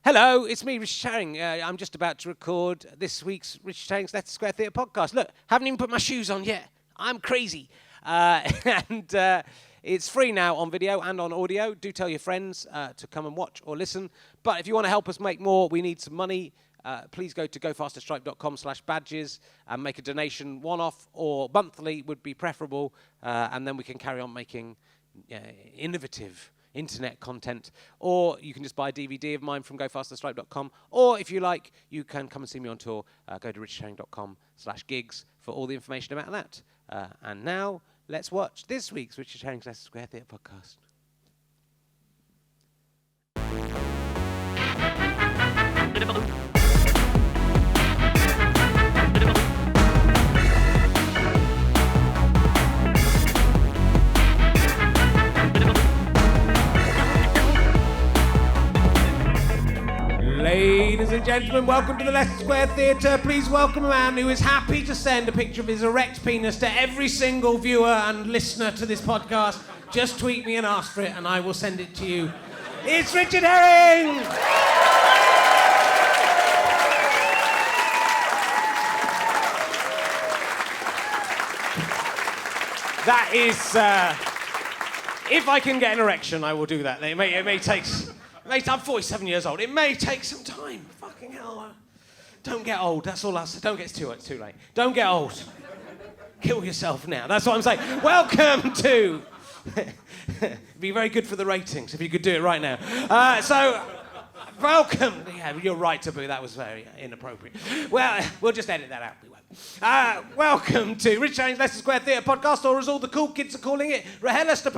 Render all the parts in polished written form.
Hello, it's me, Richard Herring. I'm just about to record this week's Richard Herring's Leicester Square Theatre podcast. Look, haven't even put my shoes on yet. I'm crazy. And it's free now on video and on audio. Do tell your friends to come and watch or listen. But if you want to help us make more, we need some money. Please go to gofasterstripe.com/badges and make a donation one-off or monthly would be preferable. And then we can carry on making innovative internet content, or you can just buy a DVD of mine from gofasterstripe.com, or if you like, you can come and see me on tour. Go to richardherring.com/gigs for all the information about that. And now, let's watch this week's Richard Herring's Leicester Square Theatre podcast. Ladies and gentlemen, welcome to the Leicester Square Theatre. Please welcome a man who is happy to send a picture of his erect penis to every single viewer and listener to this podcast. Just tweet me and ask for it and I will send it to you. It's Richard Herring! That is, if I can get an erection, I will do that. It may take... Mate, I'm 47 years old. It may take some time. Fucking hell. Don't get old. That's all I say. Don't get too late. Don't get old. Kill yourself now. That's what I'm saying. Welcome to... It'd be very good for the ratings if you could do it right now. Welcome. Yeah, you're right to boo. That was very inappropriate. Well, we'll just edit that out. We won't. Welcome to Richard Herring's Leicester Square Theatre podcast, or as all the cool kids are calling it, Leicester.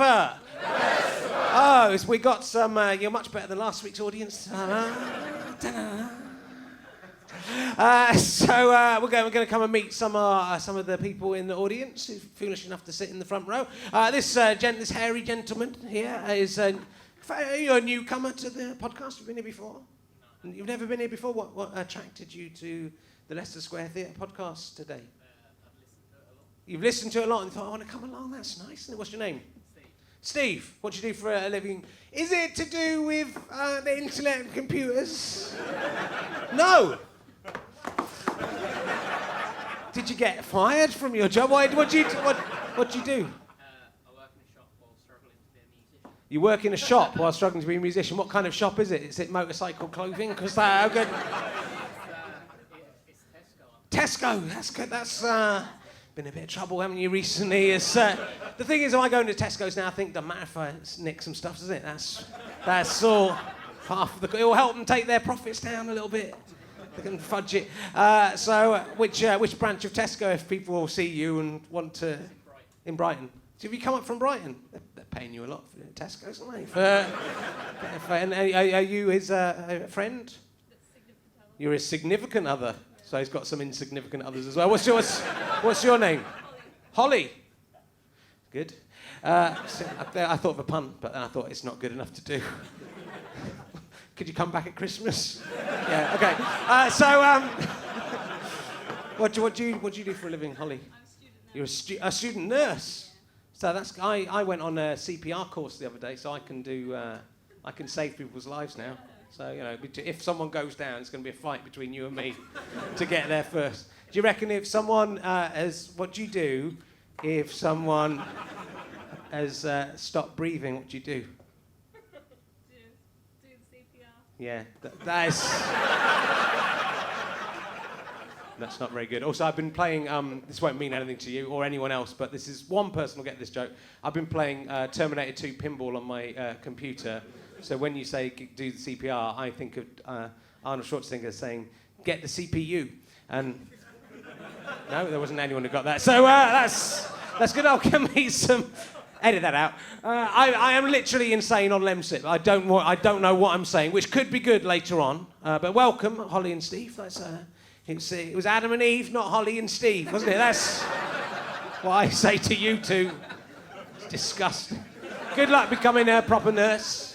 Oh, we got some... you're much better than last week's audience. So we're going to come and meet some of the people in the audience who're foolish enough to sit in the front row. This hairy gentleman here is you're a newcomer to the podcast. You've been here before? No. You've never been here before? What attracted you to the Leicester Square Theatre podcast today? I've listened to it a lot. You've listened to it a lot and thought, I want to come along. That's nice. What's your name? Steve, what do you do for a living? Is it to do with the internet and computers? No. Did you get fired from your job? What do you do? I work in a shop while struggling to be a musician. You work in a shop while struggling to be a musician. What kind of shop is it? Is it motorcycle clothing? Because how good? It's Tesco. Tesco, that's good. That's been a bit of trouble, haven't you, recently? The thing is, if I go into Tesco's now, I think, doesn't matter if I nick some stuff, does it? That's all half of the... It will help them take their profits down a little bit. They can fudge it. Which branch of Tesco, if people will see you and want to... In Brighton. So have you come up from Brighton? They're paying you a lot for Tesco's, aren't they? And are you his friend? You're his significant other. So he's got some insignificant others as well. What's your name? Holly. Good. I thought of a pun, but then I thought it's not good enough to do. Could you come back at Christmas? Yeah. Okay. What do you do for a living, Holly? I'm a student nurse. You're a student nurse. So I went on a CPR course the other day, so I can save people's lives now. So, if someone goes down, it's going to be a fight between you and me to get there first. Do you reckon if someone what do you do if someone has stopped breathing, what do you do? Do the CPR. Yeah, that is... That's not very good. Also, I've been playing, this won't mean anything to you or anyone else, but this is one person will get this joke. I've been playing Terminator 2 pinball on my computer. So when you say do the CPR, I think of Arnold Schwarzenegger saying, get the CPU. And no, there wasn't anyone who got that. So that's good. I'll give me some... Edit that out. I am literally insane on Lemsip. I don't know what I'm saying, which could be good later on. But welcome, Holly and Steve. It was Adam and Eve, not Holly and Steve, wasn't it? That's what I say to you two. It's disgusting. Good luck becoming a proper nurse.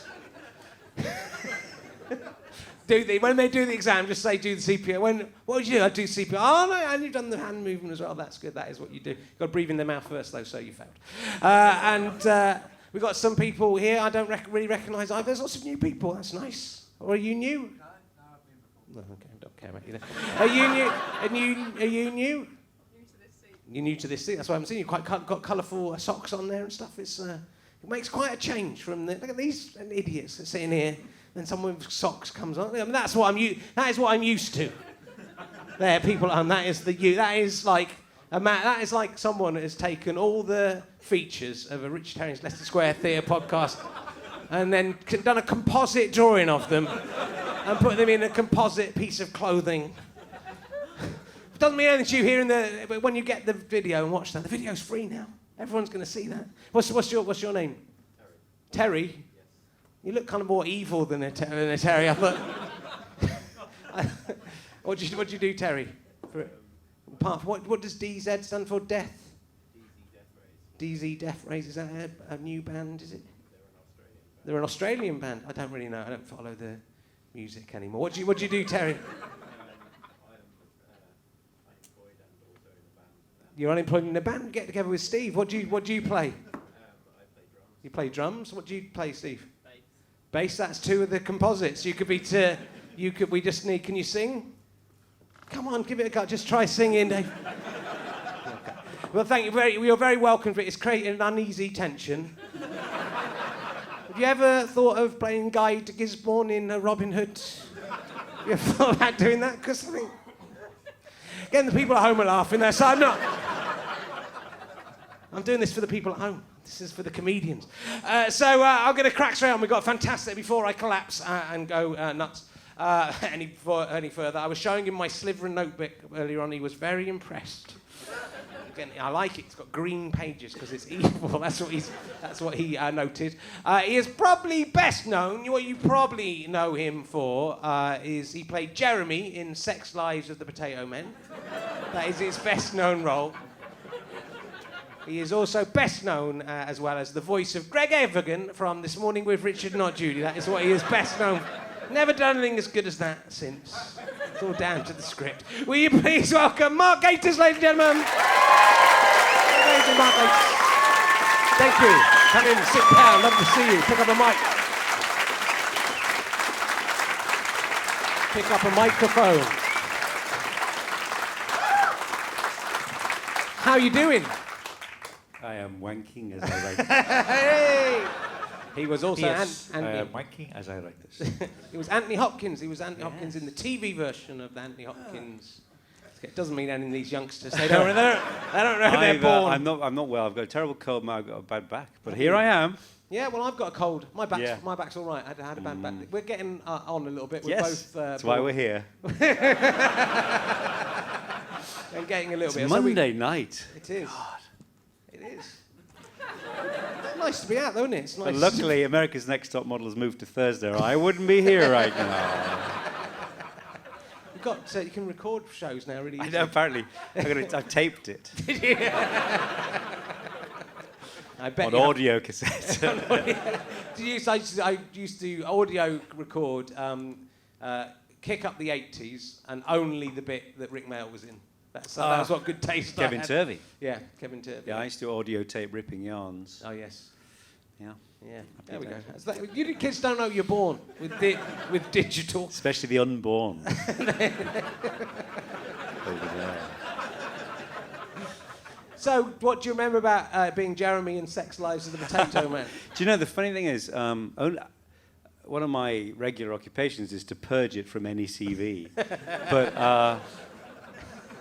When they do the exam, just say do the CPR. What would you do? I do CPR. Oh no, and you've done the hand movement as well. That's good. That is what you do. You've got to breathe in the mouth first, though, so you failed. We've got some people here I don't really recognise either. There's lots of new people. That's nice. Or are you new? No, okay, I don't care about you then. Are you new? Are you new? New to this seat. You're new to this thing. That's why I'm seeing you got colourful socks on there and stuff. It makes quite a change from the. Look at these idiots that sitting here. Then someone with socks comes on. I mean, that is what I'm used to. There, people. That is like that is like someone has taken all the features of a Rich Terry's Leicester Square Theatre podcast, and then done a composite drawing of them, and put them in a composite piece of clothing. Doesn't mean anything to you here but when you get the video and watch that, the video's free now. Everyone's going to see that. What's your name? Terry. Terry? Yes. You look kind of more evil than a Terry. I thought. What do you do, Terry? What does DZ stand for? Death. DZ Death Rays. Is that a new band? Is it? They're an Australian band. I don't really know. I don't follow the music anymore. What do you do, Terry? You're unemployed in a band. Get together with Steve. What do you play? I play drums. You play drums. What do you play, Steve? Bass. Bass. That's two of the composites. You could be. We just need. Can you sing? Come on, give it a go. Just try singing, Dave. Okay. Well, thank you. You're very welcome for it. It's creating an uneasy tension. Have you ever thought of playing Guy de Gisborne in Robin Hood? Have you ever thought about doing that? Because I think getting the people at home are laughing there, so I'm not. I'm doing this for the people at home. This is for the comedians. So I'm going to crack straight on. We've got fantastic before I collapse and go nuts. Any further. I was showing him my Slytherin notebook earlier on. He was very impressed. Again, I like it. It's got green pages because it's evil. That's what he noted. He is probably best known. What you probably know him for is he played Jeremy in Sex Lives of the Potato Men. That is his best known role. He is also best known as well as the voice of Greg Evigan from This Morning with Richard Not Judy. That is what he is best known for. Never done anything as good as that since. It's all down to the script. Will you please welcome Mark Gatiss, ladies and gentlemen? Amazing, Mark Gatiss. Thank you. Come in, sit down. Love to see you. Pick up a mic. Pick up a microphone. How are you doing? I am wanking as I write this. Hey! He was also Yes, I am wanking as I write this. He was Anthony Hopkins. He was Anthony Hopkins in the TV version of the Anthony Hopkins. It doesn't mean anything to these youngsters. They don't know they're born. I'm not well. I've got a terrible cold. I've got a bad back. But here I am. Yeah, well, I've got a cold. My back's all right. I had a bad back. We're getting on a little bit. We're both. That's why we're here. And getting a little bit. It's Monday night. It is. God. It is. It's nice to be out, though, isn't it? It's nice. But luckily, America's Next Top Model has moved to Thursday, or I wouldn't be here right now. You can record shows now, really. I know, apparently. I've taped it. I bet on audio cassette. I used to audio record Kick Up the 80s and only the bit that Rick Mail was in. That was what good taste Kevin I had. Turvey. Yeah, Kevin Turvey. Yeah, I used to audio tape Ripping Yarns. Oh, yes. Yeah. Yeah, there we go. You kids don't know you're born with digital. Especially the unborn. Over there. So, what do you remember about being Jeremy in Sex Lives of the Potato Man? Do you know, the funny thing is, one of my regular occupations is to purge it from any CV. But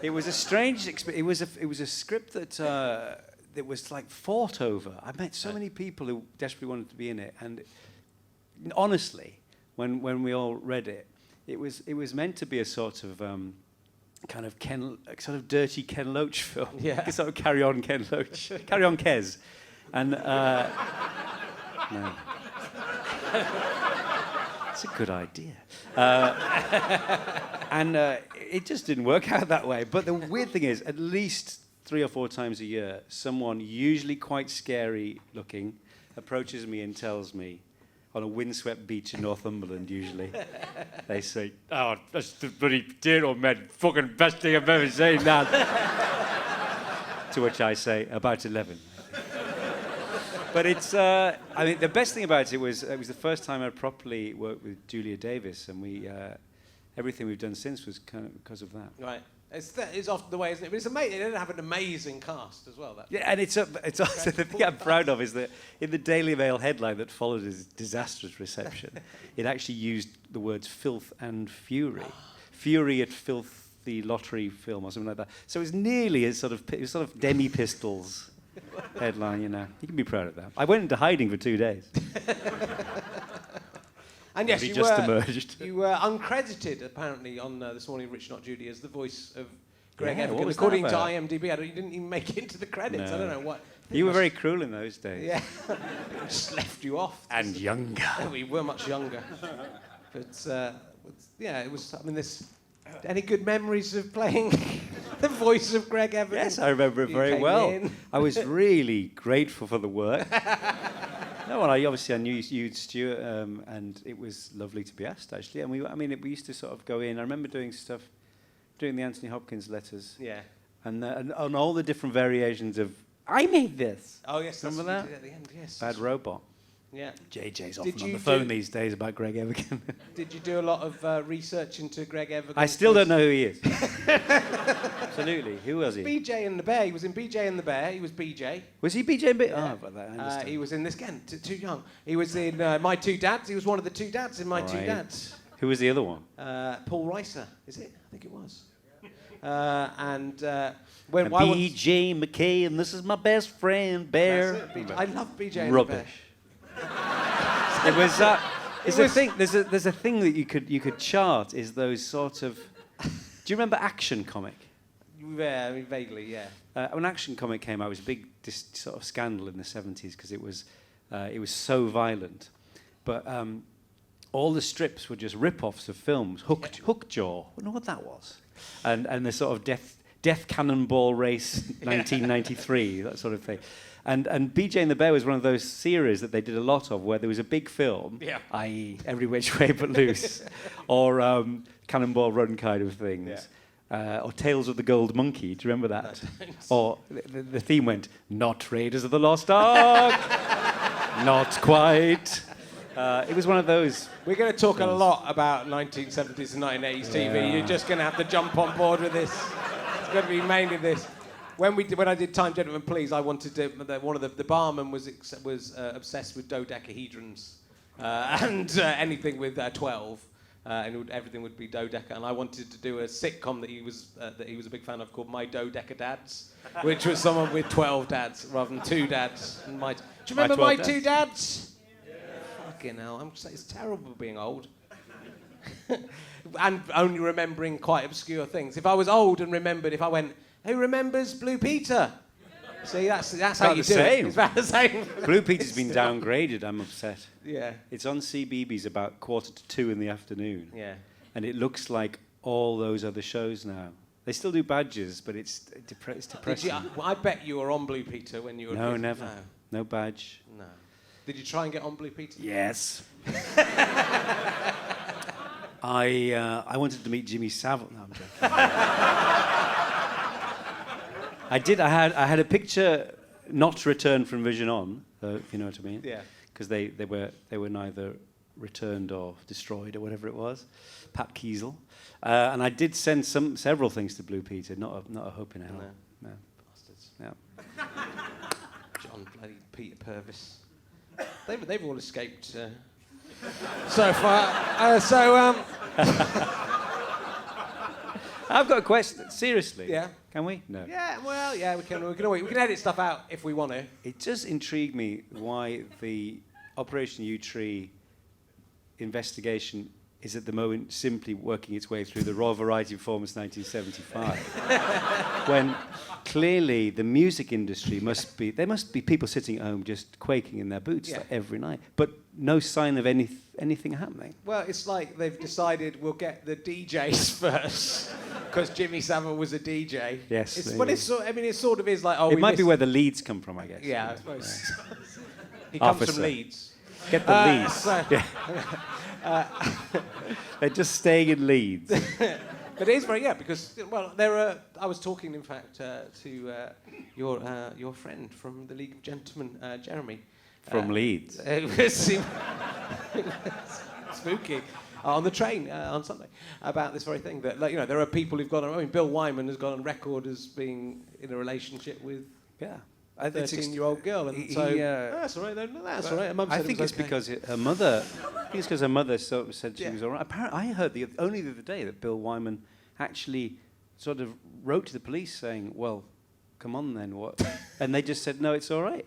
it was a strange experience. It was a script that was like fought over. I met so many people who desperately wanted to be in it, and honestly, when we all read it, it was meant to be a sort of kind of dirty Ken Loach film. Yeah. Sort of Carry On Ken Loach, Carry On Kez, and no. It's a good idea. And it just didn't work out that way. But the weird thing is, at least 3 or 4 times a year, someone, usually quite scary looking, approaches me and tells me, on a windswept beach in Northumberland usually, they say, "Oh, that's the bloody potato man, fucking best thing I've ever seen, man." To which I say, "About 11. But it's, I mean, the best thing about it was the first time I properly worked with Julia Davis, and we everything we've done since was kind of because of that. Right. It's often the way, isn't it? But it's amazing. They have an amazing cast as well. Yeah, and it's also the thing I'm proud of is that in the Daily Mail headline that followed his disastrous reception, it actually used the words filth and fury. Fury at filth, the lottery film or something like that. So it was nearly a sort of demi-pistols headline, you know. You can be proud of that. I went into hiding for 2 days. And yes, you just were, emerged. You were uncredited, apparently, on This Morning Rich Not Judy as the voice of Greg Yeah, what Evigan. was According that to about? IMDb, you didn't even make it into the credits. No. I don't know what. You were very cruel in those days. Yeah. Just left you off. And younger. We were much younger. But, yeah, it was, I mean, any good memories of playing the voice of Greg Evigan? Yes, I remember it You very came well. in. I was really grateful for the work. No, well, I knew you, Stuart, and it was lovely to be asked, actually. And we used to sort of go in. I remember doing the Anthony Hopkins letters. Yeah. And on all the different variations of, I made this. Oh, yes. Remember that's what that? you did at the end, yes. Bad Robot. Yeah. JJ's Did often on you the phone do- these days about Greg Evigan. Did you do a lot of research into Greg Evigan? I still don't know who he is. Absolutely. Who was he? BJ and the Bear. He was in BJ and the Bear. He was BJ. Was he BJ and B? Yeah. Oh, but that, I understand. He was in this again. Too young. He was in My Two Dads. He was one of the two dads in My Two Right. Dads. Who was the other one? Paul Reiser. Is it? I think it was. When And why was- BJ McKay, and this is my best friend, Bear. That's it, BJ. I love BJ and Rubbish. the Bear. It was that. It a was- thing. There's a thing that you could chart. Is those sort of. Do you remember Action Comic? Yeah, I mean, vaguely, yeah. When Action Comic came out, it was a big sort of scandal in the 70s because it was so violent. But all the strips were just rip-offs of films. Hookjaw. I don't know what that was. And the sort of Death Cannonball Race 1993, that sort of thing. And BJ and the Bear was one of those series that they did a lot of where there was a big film, Yeah. i.e. Every Which Way But Loose, or Cannonball Run kind of things. Or Tales of the Gold Monkey, do you remember that? Or the theme went, not Raiders of the Lost Ark, not quite. It was one of those. We're going to talk a lot about 1970s and 1980s TV. Yeah. You're just going to have to jump on board with this. It's going to be mainly this. When I did Time, Gentlemen, Please, I wanted to. One of the barman was obsessed with dodecahedrons and anything with 12, and everything would be dodeca. And I wanted to do a sitcom that he was a big fan of called My Dodeca Dads, which was someone with 12 dads rather than 2 dads. Do you remember My 12 Two Dads? Yeah. Fucking hell! It's terrible being old. And only remembering quite obscure things. If I was old and remembered, if I went, who remembers Blue Peter? See, that's how About you the do it. same. It's about the same. Blue Peter's been downgraded, I'm upset. Yeah, It's on CBeebies about 1:45 in the afternoon. yeah. And it looks like all those other shows now. They still do badges, but it's depressing. I bet you were on Blue Peter when you were a No, kid. never. No badge. No. Did you try and get on Blue Peter? Yes. I wanted to meet Jimmy Savile. No, I'm joking. I did. I had a picture not returned from Vision On, if you know what I mean. Yeah. Because they were neither returned or destroyed or whatever it was. Pat Kiesel. And I did send several things to Blue Peter. Not a hope in hell. No. Bastards. Yeah. John bloody Peter Purvis. They've all escaped so far. I've got a question. Seriously. Yeah. Can we? No. Yeah, well, yeah, we can edit stuff out if we want to. It just intrigued me why the Operation U-Tree investigation is at the moment simply working its way through the Royal Variety Performance 1975. When clearly the music industry must be people sitting at home just quaking in their boots like every night, but no sign of anything happening. Well, it's like they've decided we'll get the DJs first because Jimmy Savile was a DJ. Yes. It sort of is like, it might be where the leads come from, I guess. Yeah, I suppose. He comes Officer. from Leeds. Get the leads. So- Yeah. They're just staying in Leeds. But it is very, because, well, I was talking, in fact, to your friend from the League of Gentlemen, Jeremy. From Leeds. It was spooky. on the train on Sunday about this very thing. That there are people who've gone. I mean, Bill Wyman has gone on record as being in a relationship with a 13-year-old girl, and that's all right. That's all right. Mum said I think it's because her mother. I think it's because her mother sort of said she was all right. Apparently, I heard only the other day that Bill Wyman actually sort of wrote to the police saying, "Well, come on then, what?" And they just said, "No, it's all right,"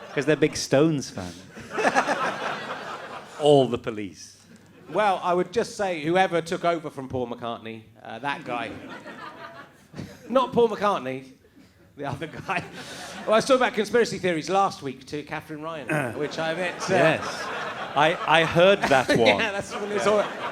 because they're big Stones fans. All the police. Well, I would just say whoever took over from Paul McCartney, that guy, not Paul McCartney. The other guy. Well, I was talking about conspiracy theories last week to Catherine Ryan, which I met. Yes. I heard that one. Yeah, that's when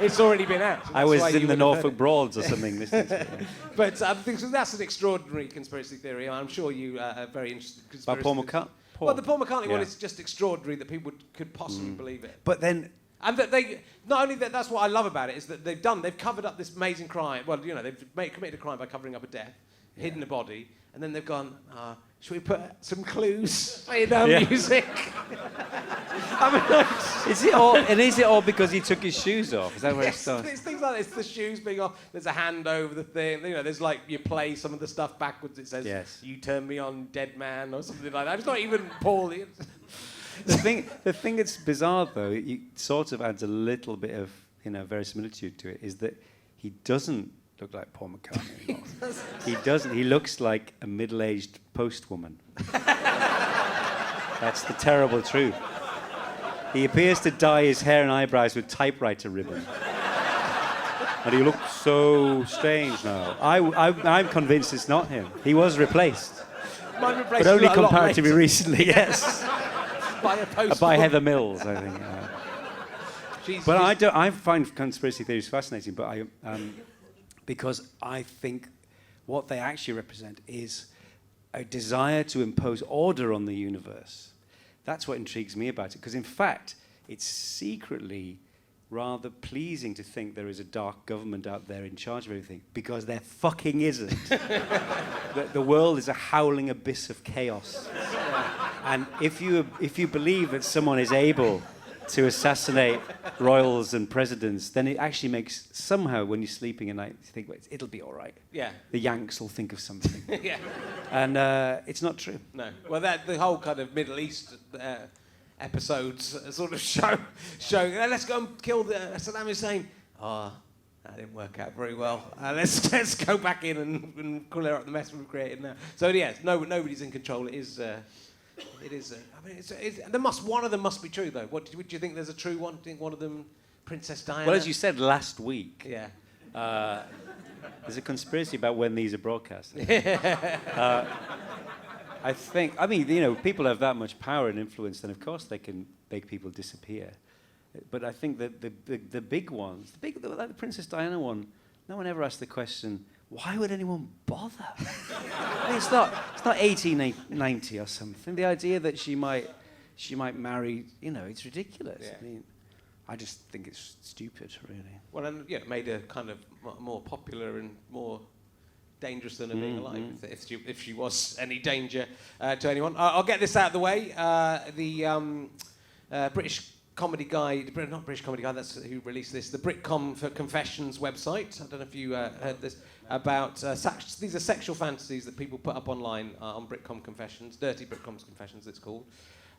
it's already been out. I was in the Norfolk Broads or something listening to it. But I think that's an extraordinary conspiracy theory. I'm sure you are very interested in conspiracy About Paul McCartney? Well, the Paul McCartney one is just extraordinary that people could possibly believe it. But then... And that they, not only that's what I love about it, is that they've covered up this amazing crime. Well, they've committed a crime by covering up a death, hidden a body, and then they've gone, should we put some clues in our music? I mean, is it all because he took his shoes off? Is that where it starts? It's things like this, the shoes being off, there's a hand over the thing, there's like, you play some of the stuff backwards, it says, you turn me on, dead man, or something like that. It's not even Paul. The thing that's bizarre, though, it sort of adds a little bit of, verisimilitude to it, is that he doesn't look like Paul McCartney anymore. He doesn't. He looks like a middle-aged postwoman. That's the terrible truth. He appears to dye his hair and eyebrows with typewriter ribbon. And he looks so strange now. I'm convinced it's not him. He was replaced. But only comparatively recently, yes. By Heather Mills, I think. But I find conspiracy theories fascinating, but because I think what they actually represent is a desire to impose order on the universe. That's what intrigues me about it, because in fact, it's secretly rather pleasing to think there is a dark government out there in charge of everything, because there fucking isn't. The world is a howling abyss of chaos. And if you believe that someone is able to assassinate royals and presidents, then it actually makes, somehow, when you're sleeping at night, you think, well, it'll be all right. Yeah. The Yanks will think of something. Yeah. And it's not true. No. Well, the whole kind of Middle East episodes sort of showing, let's go and kill Saddam Hussein. Oh, that didn't work out very well. Let's go back in and clear up the mess we've created now. So, yes, nobody's in control. It is... I mean, one of them must be true, though. Would you think there's a true one? Do you think one of them, Princess Diana? Well, as you said last week, yeah. There's a conspiracy about when these are broadcast. I think, people have that much power and influence, then of course they can make people disappear. But I think that the big ones, like the Princess Diana one, no one ever asked the question, why would anyone bother? I mean, it's not 1890 or something. The idea that she might marry, it's ridiculous. Yeah. I mean, I just think it's stupid, really. Well, and it made her kind of more popular and more dangerous than her being alive, if she was any danger to anyone. I'll get this out of the way. The British comedy guide, not British comedy guide, that's who released this, the Britcom for Confessions website. I don't know if you heard this, about these are sexual fantasies that people put up online on Britcom Confessions, Dirty Britcom Confessions it's called.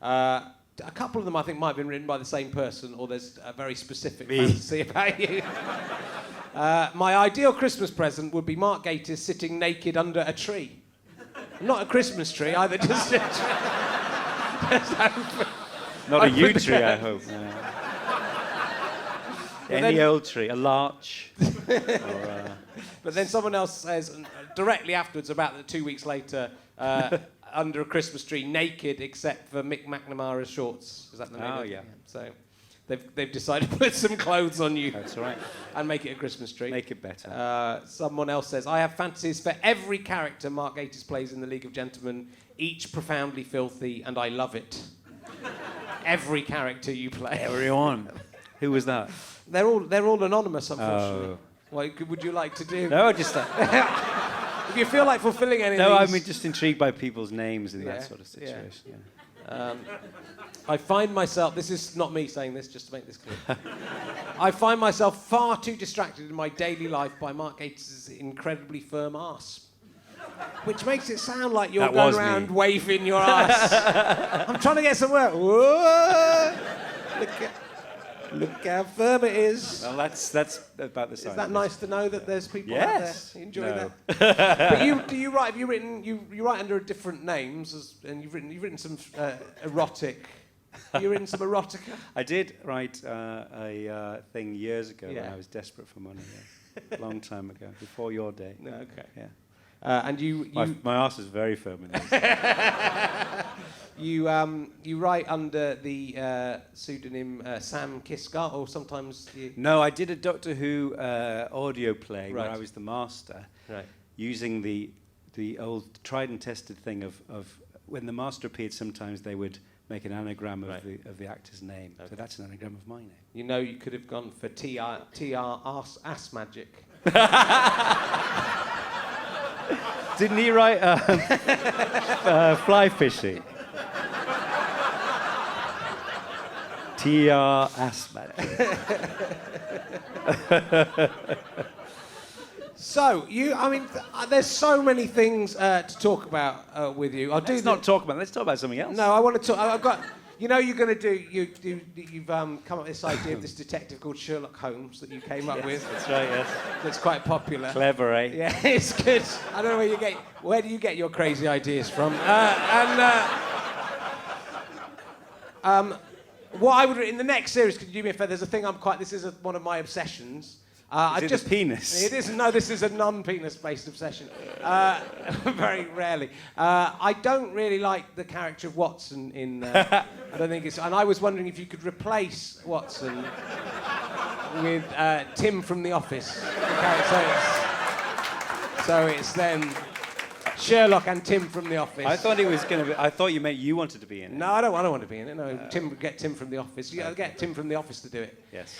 A couple of them I think might have been written by the same person, or there's a very specific fantasy about you. My ideal Christmas present would be Mark Gatiss sitting naked under a tree. Not a Christmas tree either, just a tree. Not a yew tree, I hope. No. Any old tree, a larch. But then someone else says, directly afterwards, about 2 weeks later, under a Christmas tree, naked except for Mick McNamara's shorts. Is that the name? Oh, yeah. So they've decided to put some clothes on you. That's right. And make it a Christmas tree. Make it better. Someone else says, I have fantasies for every character Mark Gatiss plays in The League of Gentlemen, each profoundly filthy, and I love it. Every character you play. Everyone. Who was that? They're all anonymous, unfortunately. Oh. What would you like to do? No, just... if you feel like fulfilling any of these... No, I'm just intrigued by people's names in that sort of situation. I find myself, this is not me saying this, just to make this clear. I find myself far too distracted in my daily life by Mark Gatiss's incredibly firm arse. Which makes it sound like you're going around waving your arse. I'm trying to get some work. Whoa! Look how firm it is. Well, that's about the size. Is that nice to know that there's people out there? You enjoy No. that? But you write? Have you written? You write under different names, and you've written some erotic. You written some erotica? I did write a thing years ago when I was desperate for money. Yeah. A long time ago, before your day. No, okay. Yeah. And my arse is very firm in this. You write under the pseudonym Sam Kisgar, or sometimes you... No, I did a Doctor Who audio play where I was the master, using the old tried and tested thing of when the master appeared. Sometimes they would make an anagram of the actor's name. Okay. So that's an anagram of my name. You know, you could have gone for R Assmagik. Didn't he write fly fishing? R Assmagik. So, there's so many things to talk about with you. Let's not talk about it. Let's talk about something else. No, I want to talk. I've got. You're going to do. You've come up with this idea of this detective called Sherlock Holmes that you came up with. That's right. Yes. That's quite popular. Clever, eh? Yeah, it's good. I don't know where do you get your crazy ideas from? What I would in the next series, could you do me a favour? There's a thing this is one of my obsessions. Is it a penis? It isn't. No, this is a non-penis-based obsession. Very rarely. I don't really like the character of Watson in... I don't think it's... And I was wondering if you could replace Watson with Tim from The Office. Okay, so it's then Sherlock and Tim from The Office. I thought he was going to be... I thought you meant you wanted to be in it. No, I don't want to be in it. No, get Tim from The Office. You get Tim from The Office to do it. Yes.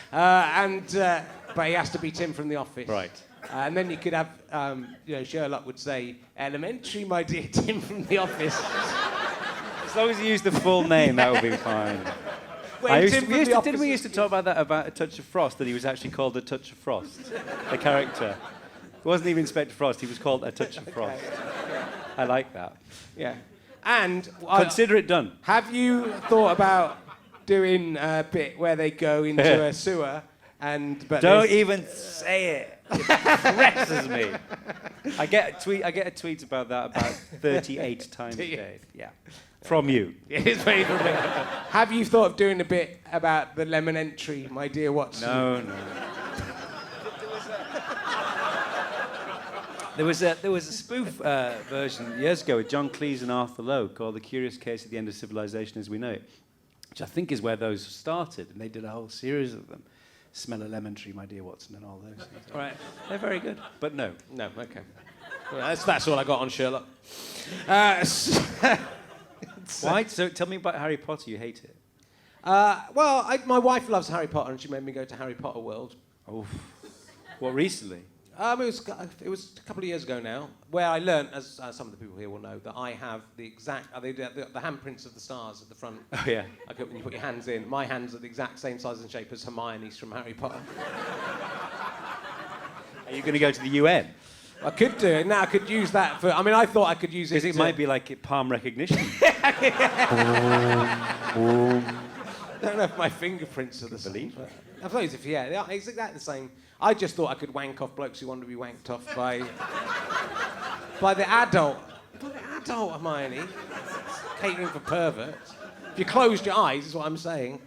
But he has to be Tim from The Office. Right. And then you could have, Sherlock would say, "Elementary, my dear Tim from The Office." As long as you use the full name, that would be fine. We used to talk about that, about A Touch of Frost, that he was actually called A Touch of Frost, the character. It wasn't even Inspector Frost, he was called A Touch of Frost. I like that. Yeah. And... Consider it done. Have you thought about doing a bit where they go into a sewer but don't even say it. It stresses me. I get a tweet about that about 38 times a day. Yeah. From you. It is very from me. Have you thought of doing a bit about the lemon entry, my dear Watson? No. There was a spoof version years ago with John Cleese and Arthur Lowe called The Curious Case at the End of Civilization as We Know It, which I think is where those started, and they did a whole series of them. Smell a lemon tree, my dear Watson, and all those things. All right. They're very good. But no. No, okay. Well, that's all I got on Sherlock. Why? So tell me about Harry Potter. You hate it? My wife loves Harry Potter, and she made me go to Harry Potter World. Oh. What, recently? It was a couple of years ago now, where I learnt, as some of the people here will know, that I have the exact... the handprints of the stars at the front. Oh, yeah. When you put your hands in, my hands are the exact same size and shape as Hermione's from Harry Potter. Are you going to go to the UN? I could do it. Now I could use that for... I thought I could use it because it might be like palm recognition. I don't know if my fingerprints are the same. I suppose it's exactly the same. I just thought I could wank off blokes who wanted to be wanked off by the adult. By the adult Hermione. Catering for perverts. If you closed your eyes, is what I'm saying.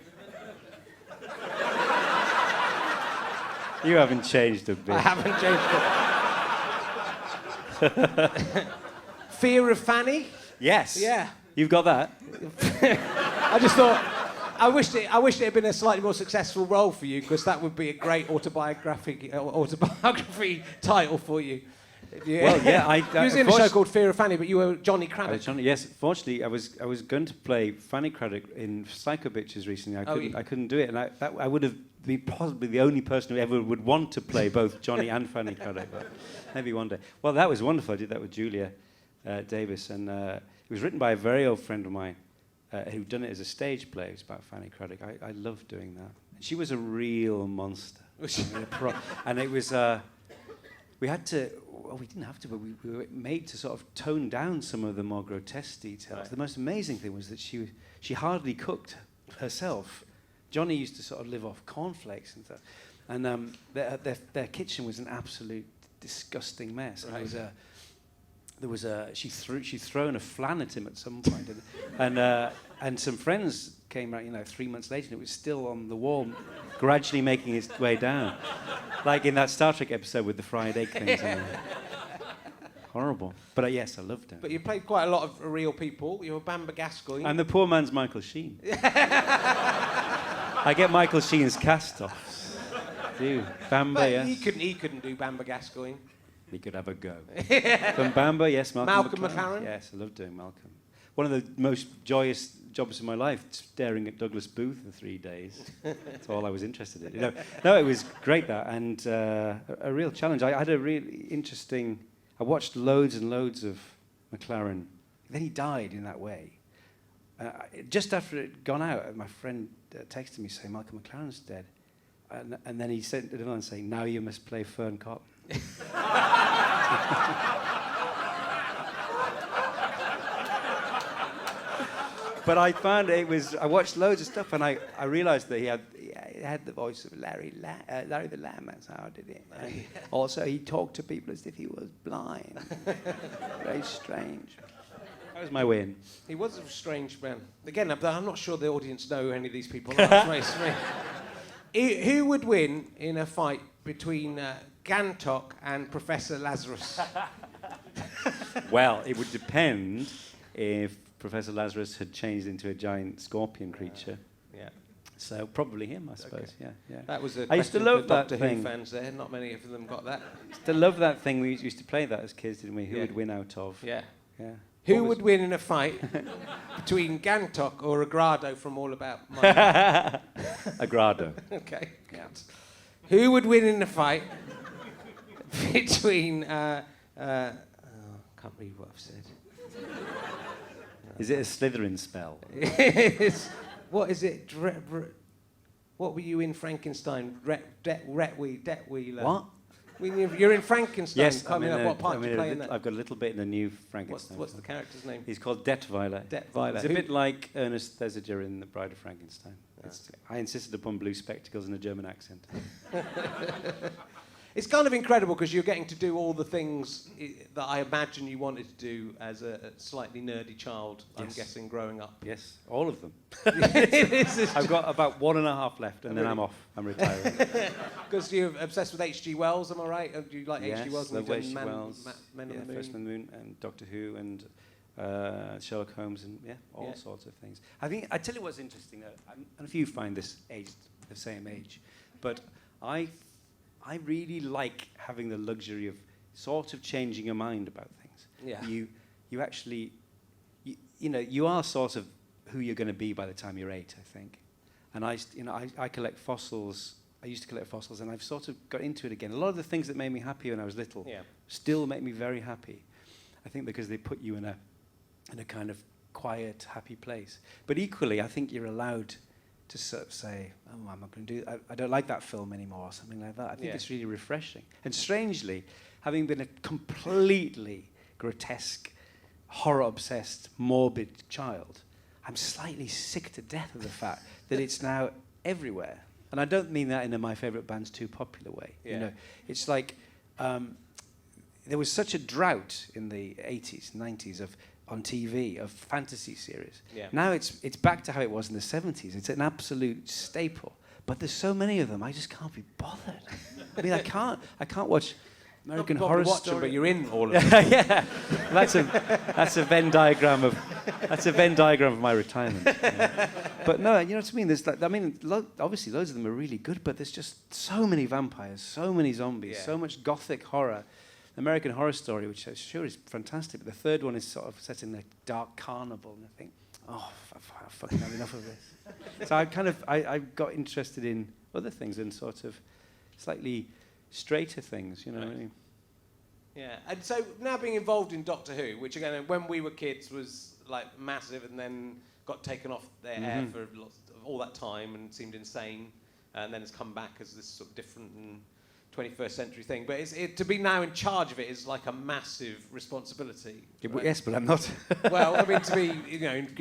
You haven't changed a bit. I haven't changed a bit. Fear of Fanny? Yes. Yeah. You've got that? I just thought... I wished it had been a slightly more successful role for you, because that would be a great autobiography title for you. Well, yeah, you was in a show called Fear of Fanny, but you were Johnny Craddock. Yes, fortunately, I was going to play Fanny Craddock in Psycho Bitches recently. I couldn't do it, and I would have been possibly the only person who ever would want to play both Johnny and Fanny Craddock. But maybe one day. Well, that was wonderful. I did that with Julia Davis, and it was written by a very old friend of mine. who'd done it as a stage play. It was about Fanny Craddock. I loved doing that. And she was a real monster. And it was, we had to, well, we didn't have to, but we were made to sort of tone down some of the more grotesque details. Right. The most amazing thing was that she hardly cooked herself. Johnny used to sort of live off cornflakes and stuff. And their kitchen was an absolute disgusting mess. Right. She'd thrown a flan at him at some point, and some friends came out, 3 months later, and it was still on the wall, gradually making its way down, like in that Star Trek episode with the fried egg things. Horrible, but yes, I loved it. But you played quite a lot of real people. You were Bamba Gascoigne. I'm the poor man's Michael Sheen. I get Michael Sheen's cast-offs. Bamba, but yes. He couldn't do Bamba Gascoigne. He could have a go. From Bamba, yes, Malcolm McLaren. Yes, I love doing Malcolm. One of the most joyous jobs of my life, staring at Douglas Booth for 3 days. That's all I was interested in. No, it was great, that, and a real challenge. I had a really interesting... I watched loads and loads of McLaren. Then he died in that way. Just after it had gone out, my friend texted me saying, Malcolm McLaren's dead. And then he sent another one saying, now you must play Fern Cotton. But I found I watched loads of stuff, and I realised that he had the voice of Larry the Lamb. That's how I did it. And also, he talked to people as if he was blind. Very strange. That was my win. He was a strange man. Again, I'm not sure the audience know who any of these people are. Who would win in a fight between Gantok and Professor Lazarus? Well, it would depend if Professor Lazarus had changed into a giant scorpion creature. Yeah. So probably him, I suppose. Okay. Yeah. That was a I used to love that Doctor thing. Who fans there. Not many of them got that. I used to love that thing. We used to play that as kids, didn't we? Who would win out of? Yeah. Yeah. Who would win in a fight between Gantok or Agrado from All About Money? Agrado. Okay. Yeah. Who would win in a fight between... can't read what I've said. Is it a Slytherin spell? What is it? What were you in Frankenstein? Detweiler. What? You're in Frankenstein. Yes, What part do you play in that? I've got a little bit in the new Frankenstein. What's the character's name? He's called Detweiler. Detweiler. It's a bit like Ernest Thesiger in The Bride of Frankenstein. I insisted upon blue spectacles and a German accent. It's kind of incredible because you're getting to do all the things that I imagine you wanted to do as a slightly nerdy child, yes. I'm guessing, growing up. Yes, all of them. I've got about 1.5 left, and then I'm off. I'm retiring. Because you're obsessed with H.G. Wells, am I right? Do you like H.G. Wells? Love H.G. Wells. Men on the Moon. First Man on the Moon, and Doctor Who, and Sherlock Holmes, and all sorts of things. I tell you what's interesting, I don't know if you find this age the same age, but I really like having the luxury of sort of changing your mind about things. Yeah. You actually, you are sort of who you're going to be by the time you're 8, I think. And I collect fossils. I used to collect fossils, and I've sort of got into it again. A lot of the things that made me happy when I was little still make me very happy. I think because they put you in a kind of quiet, happy place. But equally, I think you're allowed to sort of say, oh, I'm not going to do that. I don't like that film anymore, or something like that. I think it's really refreshing. And strangely, having been a completely grotesque, horror-obsessed, morbid child, I'm slightly sick to death of the fact that it's now everywhere. And I don't mean that in a My Favourite Band's Too Popular way. Yeah. It's like there was such a drought in the 80s, 90s on TV of fantasy series. Yeah. Now it's back to how it was in the 70s. It's an absolute staple. But there's so many of them, I just can't be bothered. I mean, I can't watch American Horror Story. But you're in all of them. Yeah, that's a Venn diagram of my retirement. Yeah. But no, you know what I mean. Obviously loads of them are really good, but there's just so many vampires, so many zombies, so much gothic horror. American Horror Story, which I'm sure is fantastic, but the third one is sort of set in a dark carnival, and I think, I fucking have enough of this. So I got interested in other things and sort of slightly straighter things, you know. Right. Yeah, and so now being involved in Doctor Who, which again, when we were kids was like massive, and then got taken off their air for all that time and seemed insane, and then has come back as this sort of different and 21st century thing. But to be now in charge of it is like a massive responsibility. Right? Yes, but I'm not. Well, I mean, to be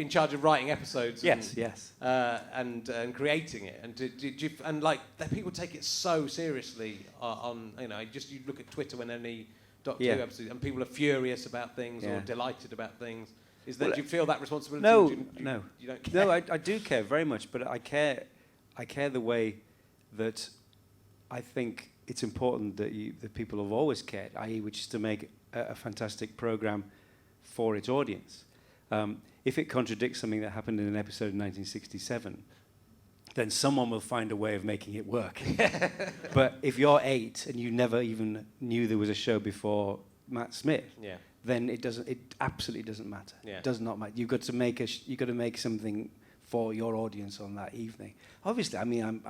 in charge of writing episodes. Yes, and creating it, and like people take it so seriously on you look at Twitter when any Doctor Who episode, and people are furious about things or delighted about things. Do you feel that responsibility? No, you don't care? No, I do care very much, but I care the way that I think it's important that people have always cared, i.e. which is to make a fantastic program for its audience. If it contradicts something that happened in an episode in 1967, then someone will find a way of making it work. But if you're 8 and you never even knew there was a show before Matt Smith, then it absolutely doesn't matter. It does not matter. You've got to make something for your audience on that evening. Obviously, I mean,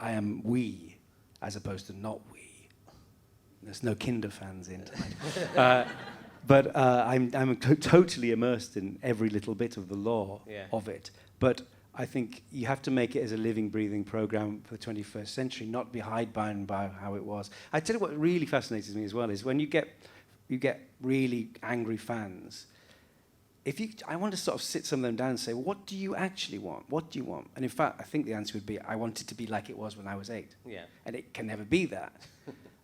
I am we, as opposed to not we. There's no Kinder fans in tonight. But I'm totally immersed in every little bit of the lore of it. But I think you have to make it as a living, breathing program for the 21st century, not be hidebound by how it was. I tell you what really fascinates me as well is when you get really angry fans. I want to sort of sit some of them down and say, well, what do you actually want? What do you want? And in fact, I think the answer would be, I want it to be like it was when I was 8. Yeah. And it can never be that.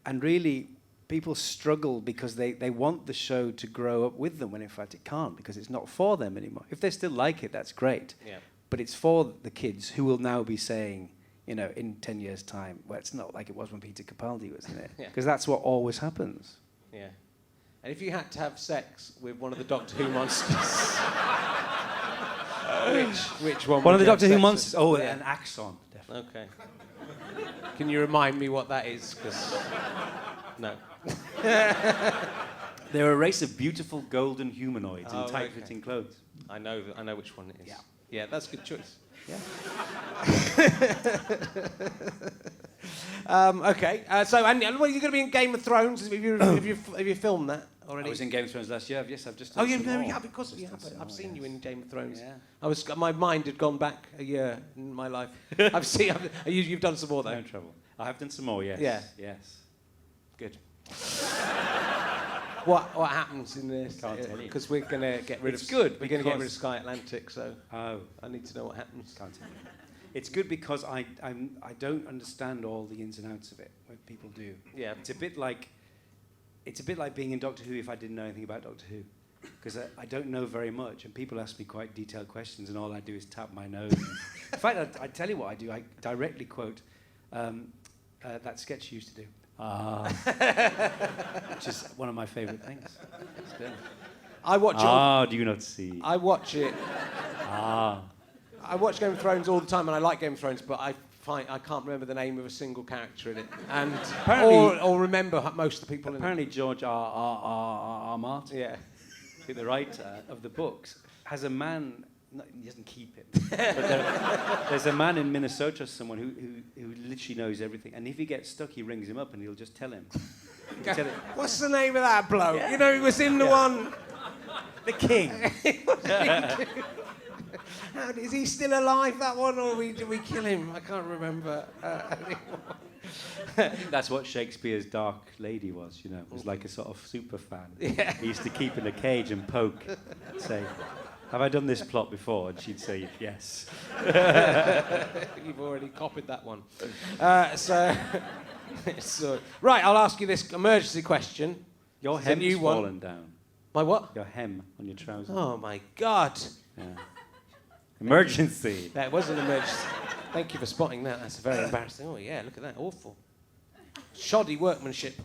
And really, people struggle because they want the show to grow up with them, when in fact it can't, because it's not for them anymore. If they still like it, that's great. Yeah. But it's for the kids who will now be saying, in 10 years' time, well, it's not like it was when Peter Capaldi was in it. Because that's what always happens. Yeah. And if you had to have sex with one of the Doctor Who monsters, which one? One of the Doctor Who monsters? Oh, an Axon, definitely. Okay. Can you remind me what that is? Because no. They're a race of beautiful golden humanoids in tight-fitting clothes. I know which one it is. Yeah, that's a good choice. Yeah. Okay. So, and are you going to be in Game of Thrones? Have you filmed that already? I was in Game of Thrones last year. Yes, I've just. Because I've seen you in Game of Thrones. Yeah. My mind had gone back a year in my life. You've done some more though. No trouble. I have done some more. Yes. Yeah. Yes. Good. What happens in this? Can't tell you. Because we're going to get rid of. It's good. We're going to get rid of Sky Atlantic, so I need to know what happens. Can't tell you. It's good because I don't understand all the ins and outs of it. What people do. Yeah. It's a bit like being in Doctor Who if I didn't know anything about Doctor Who, because I don't know very much, and people ask me quite detailed questions, and all I do is tap my nose. In fact, I tell you what I do. I directly quote that sketch you used to do. Which is one of my favourite things. I watch do you not see? I watch it. I watch Game of Thrones all the time, and I like Game of Thrones, but I can't remember the name of a single character in it, and or remember most of the people in it. Apparently, George R. Martin, the writer of the books, has a man. No, he doesn't keep it. But there's a man in Minnesota or someone who literally knows everything. And if he gets stuck, he rings him up and he'll just tell him. What's the name of that bloke? Yeah. He was in the one... The King. Is he still alive, that one, or did we kill him? I can't remember anymore. That's what Shakespeare's Dark Lady was, It was like a sort of super fan. Yeah. He used to keep in a cage and poke, say... Have I done this plot before? And she'd say, yes. You've already copied that one. So, right, I'll ask you this emergency question. Your hem's fallen down. My what? Your hem on your trousers. Oh, my God. Yeah. Emergency. That was an emergency. Thank you for spotting that. That's very embarrassing. Oh, yeah, look at that. Awful. Shoddy workmanship.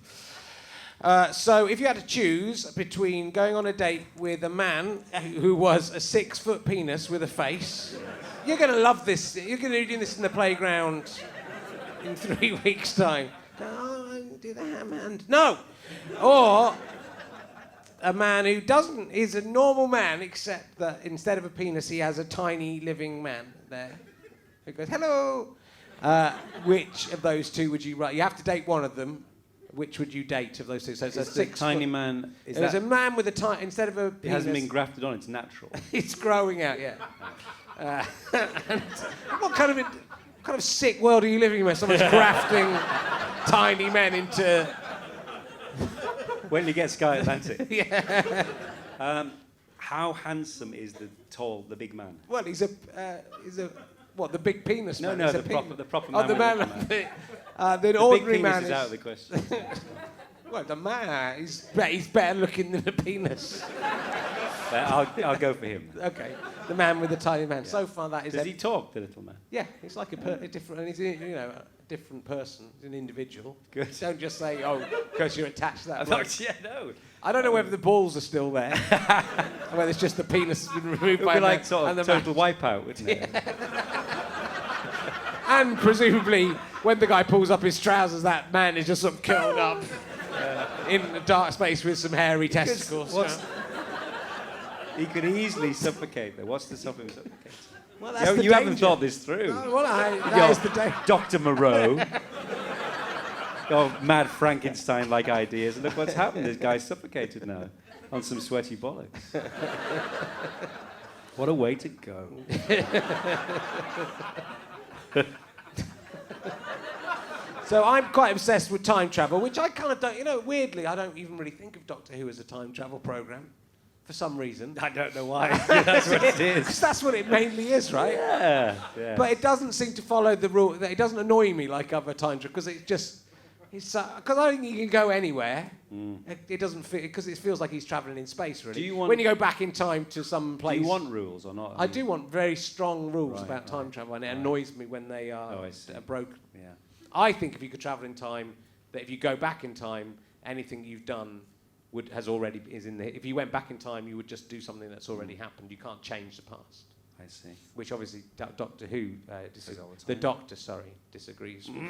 So if you had to choose between going on a date with a man who was a 6-foot penis with a face, you're going to love this. You're going to be doing this in the playground in 3 weeks' time. Oh, do the ham hand. No! Or a man who is a normal man, except that instead of a penis, he has a tiny living man there who goes, hello! Which of those two would you write? You have to date one of them. Which would you date of those two? So it's a Is the 6 tiny foot. man... There's a man with a tiny... Instead of a It penis... hasn't been grafted on, it's natural. It's growing out, yeah. And what kind of sick world are you living in where someone's grafting tiny men into... When you get Sky Atlantic. Yeah. How handsome is the big man? Well, he's a what, the big penis No, man? no, He's the proper Oh, man. the man. with the The big ordinary penis man is out of the question. Well, the man, he's better looking than a penis. I'll go for him. Okay, the man with the tiny man. Yeah. So far, that is. Does he talk, the little man? Yeah, he's like a different, and he's a different person, he's an individual. Good. Don't just say, oh, because you're attached to that. No. I don't know whether the balls are still there, or whether it's just the penis has been removed It by would be like the, sort and of the total wipeout, wouldn't it? And presumably, when the guy pulls up his trousers, that man is just sort of curled up in a dark space with some hairy testicles. He could easily suffocate, though. What's to stop him suffocating? Well, that's the You haven't danger. thought this through. No, well, that is the danger. Dr. Moreau. Your mad Frankenstein-like ideas. And look what's happened. This guy's suffocated now on some sweaty bollocks. What a way to go. So I'm quite obsessed with time travel, which I kind of don't, weirdly, I don't even really think of Doctor Who as a time travel programme, for some reason. I don't know why. That's what it is. Because that's what it mainly is, right? Yeah. But it doesn't seem to follow the rule, it doesn't annoy me like other time travel, because because I think you can go anywhere. It doesn't feel, because it feels like he's travelling in space, really. When you go back in time to some place... Do you want rules or not? I do want very strong rules about time travel, and it annoys me when they are broken. Yeah. I think if you could travel in time, that if you go back in time, anything you've done is in there. If you went back in time, you would just do something that's already happened. You can't change the past. I see. Which obviously Doctor Who the Doctor, disagrees with.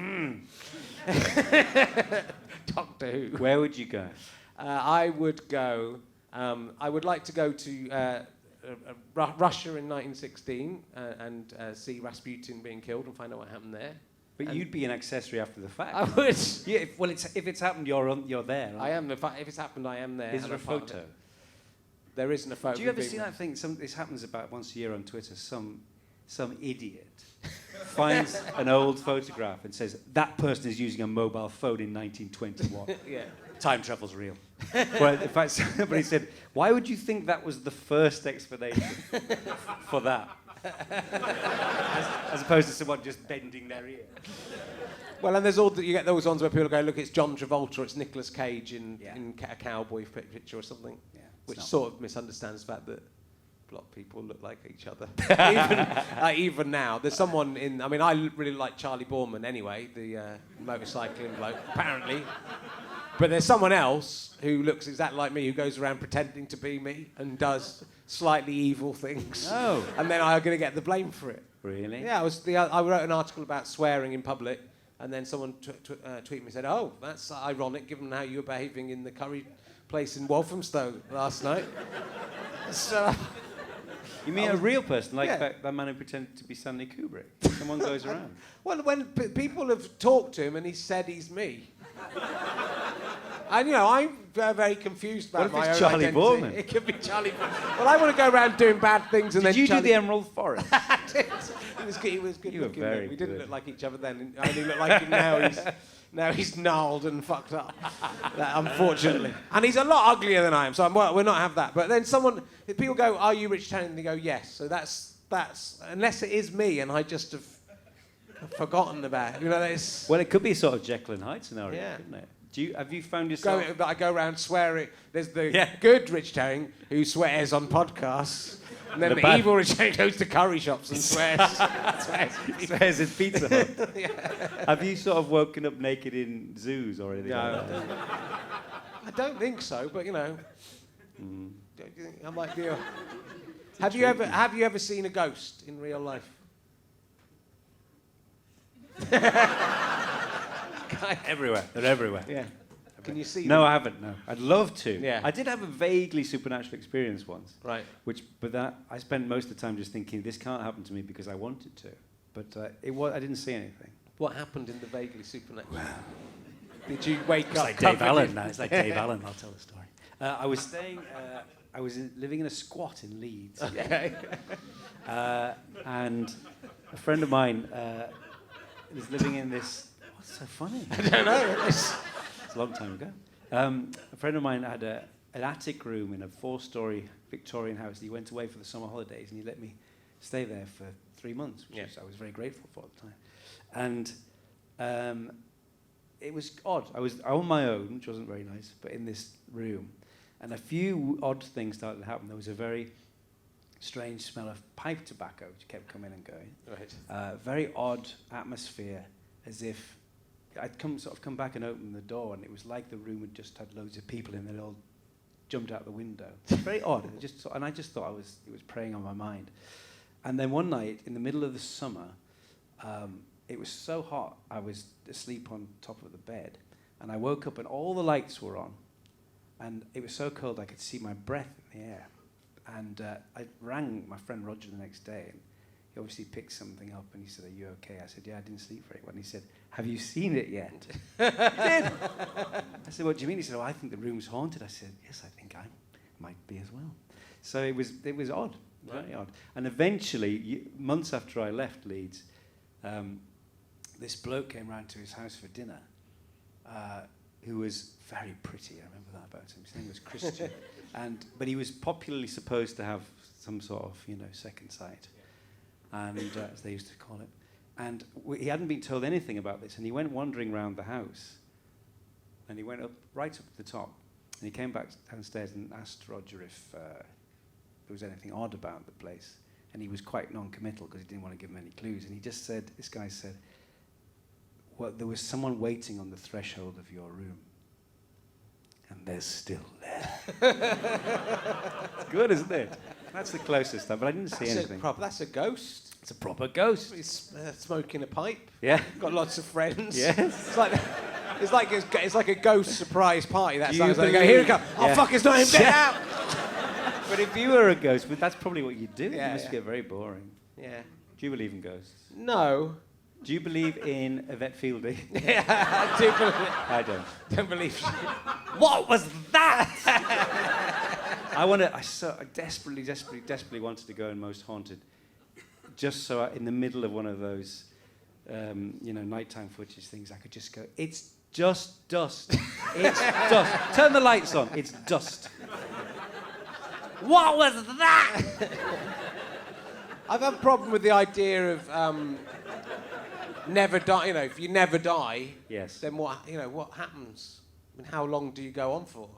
Doctor Who. Where would you go? I would go. I would like to go to Russia in 1916 and see Rasputin being killed and find out what happened there. But you'd be an accessory after the fact. I would. Yeah. If it's happened, you're there. Right? I am. If it's happened, I am there. Is there a photo? There isn't a photo. Do you ever see that thing? This happens about once a year on Twitter. Some idiot finds an old photograph and says that person is using a mobile phone in 1921. Yeah. Time travel's real. Well, in fact, somebody said, "Why would you think that was the first explanation for that?" as opposed to someone just bending their ear. Well, and you get those ones where people go, look, it's John Travolta, it's Nicolas Cage in a cowboy picture or something, which sort of misunderstands the fact that a lot of people look like each other. Even now. There's someone I really like Charlie Boorman anyway, the motorcycling bloke, apparently. But there's someone else who looks exactly like me, who goes around pretending to be me and does slightly evil things. Oh. And then I'm going to get the blame for it. Really? Yeah, I wrote an article about swearing in public, and then someone tweeted me and said, oh, that's ironic given how you were behaving in the curry place in Walthamstow last night. So... You mean a real person, like that man who pretended to be Stanley Kubrick? Someone goes around. Well, when people have talked to him and he said he's me. And, I'm very confused about my own Charlie identity. Boorman? It could be Charlie Boorman. Well, I want to go around doing bad things and Did then you do the Emerald Forest? I did. He was good You were looking. very We didn't good. look like each other then. I only look like him now. Now he's gnarled and fucked up, unfortunately. And he's a lot uglier than I am, so we're not have that. But then if people go, are you Rich Tanning? And they go, yes. So that's unless it is me and I just have forgotten about it. Well, it could be a sort of Jekyll and Hyde scenario, Yeah. couldn't it? Have you found yourself... I go around swearing. There's the good Rich Tanning who swears on podcasts. And then the evil Rich Tanning goes to curry shops and swears. Swears in Pizza Hut. Have you sort of woken up naked in zoos or anything like that? I don't think so, but don't you think I might be Have you ever seen a ghost in real life? Everywhere. They're everywhere. Yeah. Can you see No, them? I haven't, no. I'd love to. Yeah. I did have a vaguely supernatural experience once. Right. But I spent most of the time just thinking, this can't happen to me because I wanted to. But I didn't see anything. What happened in the vaguely supernatural? Did you wake It's up? like Dave covered Allen in- now. It's like Dave Allen. I'll tell the story. I was staying. I was living in a squat in Leeds. Okay. And a friend of mine was living in this. What's so funny? I don't know. It's a long time ago. A friend of mine had an attic room in a 4-story Victorian house. He went away for the summer holidays, and he let me stay there for 3 months, which I was very grateful for at the time. And it was odd. I was on my own, which wasn't very nice, but in this room. And a few odd things started to happen. There was a very strange smell of pipe tobacco, which kept coming and going. Right. Very odd atmosphere, as if I'd come back and opened the door, and it was like the room had just had loads of people in there, all jumped out the window. Very odd. I just thought it was preying on my mind. And then one night, in the middle of the summer, it was so hot, I was asleep on top of the bed, and I woke up and all the lights were on, and it was so cold I could see my breath in the air. And I rang my friend Roger the next day, and he obviously picked something up, and he said, "Are you okay?" I said, "Yeah, I didn't sleep very well." And he said, "Have you seen it yet?" He did. I said, "What do you mean?" He said, "Oh, I think the room's haunted." I said, "Yes, I think I might be as well." So it was odd, very odd. And eventually, months after I left Leeds, this bloke came round to his house for dinner, who was very pretty. I remember that about him. His name was Christian, but he was popularly supposed to have some sort of, second sight, and as they used to call it. And he hadn't been told anything about this, and he went wandering around the house, and he went right up to the top, and he came back downstairs and asked Roger if there was anything odd about the place, and he was quite non-committal because he didn't want to give him any clues, and he just said, this guy said, "Well, there was someone waiting on the threshold of your room, and they're still there." Good, isn't it? That's the closest stuff, but I didn't see anything. That's a ghost. It's a proper ghost. He's smoking a pipe. Yeah. Got lots of friends. Yes. It's like a ghost surprise party. That Do sounds you like here we go. believe- Oh Yeah. fuck! It's not him. Get out. But if you were a ghost, that's probably what you'd do. Yeah, You must yeah. get very boring. Yeah. Do you believe in ghosts? No. Do you believe in Yvette Fielding? Yeah, I do believe. I don't. Don't believe. What was that? I desperately wanted to go in Most Haunted, just so in the middle of one of those, nighttime footage things, I could just go, "It's just dust. It's dust. Turn the lights on. It's dust." What was that? I've had a problem with the idea of never die. If you never die, Yes. then what happens? I mean, how long do you go on for?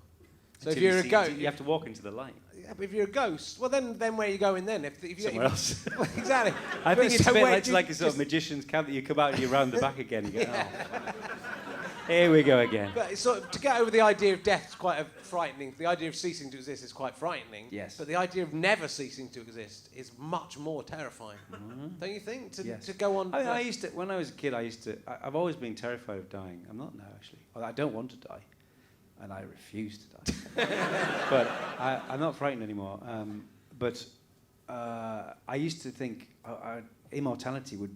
So if Until you're you a see- ghost, you have to walk into the light. Yeah, but if you're a ghost, well then where are you going then? If you Somewhere else. Well, exactly. I think it's So a bit where like, do it's like a sort of just- magician's camp that you come out and you round the back again. You go, here we go again. But it's sort of, to get over the idea of death is quite a frightening. The idea of ceasing to exist is quite frightening. Yes. But the idea of never ceasing to exist is much more terrifying. Don't you think? Yes. To go on. When I was a kid, I've always been terrified of dying. I'm not now, actually. Well, I don't want to die, and I refuse to die. But I'm not frightened anymore. But I used to think immortality would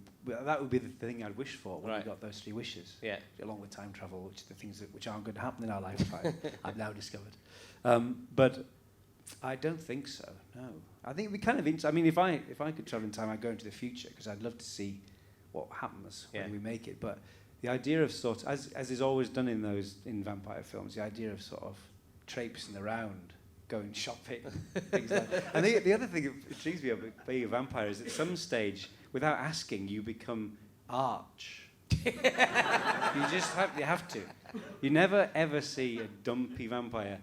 be the thing I'd wish for when we got those 3 wishes. Yeah. Along with time travel, which are the things which aren't going to happen in our lifetime. I've now discovered. But I don't think so. No. I think we kind of. If I could travel in time, I'd go into the future because I'd love to see what happens when we make it. But the idea of sort of, as is always done in vampire films, the idea of sort of traipsing around, going shopping, things like that. And the other thing that intrigues me about being a vampire is at some stage, without asking, you become arch. You have to. You never ever see a dumpy vampire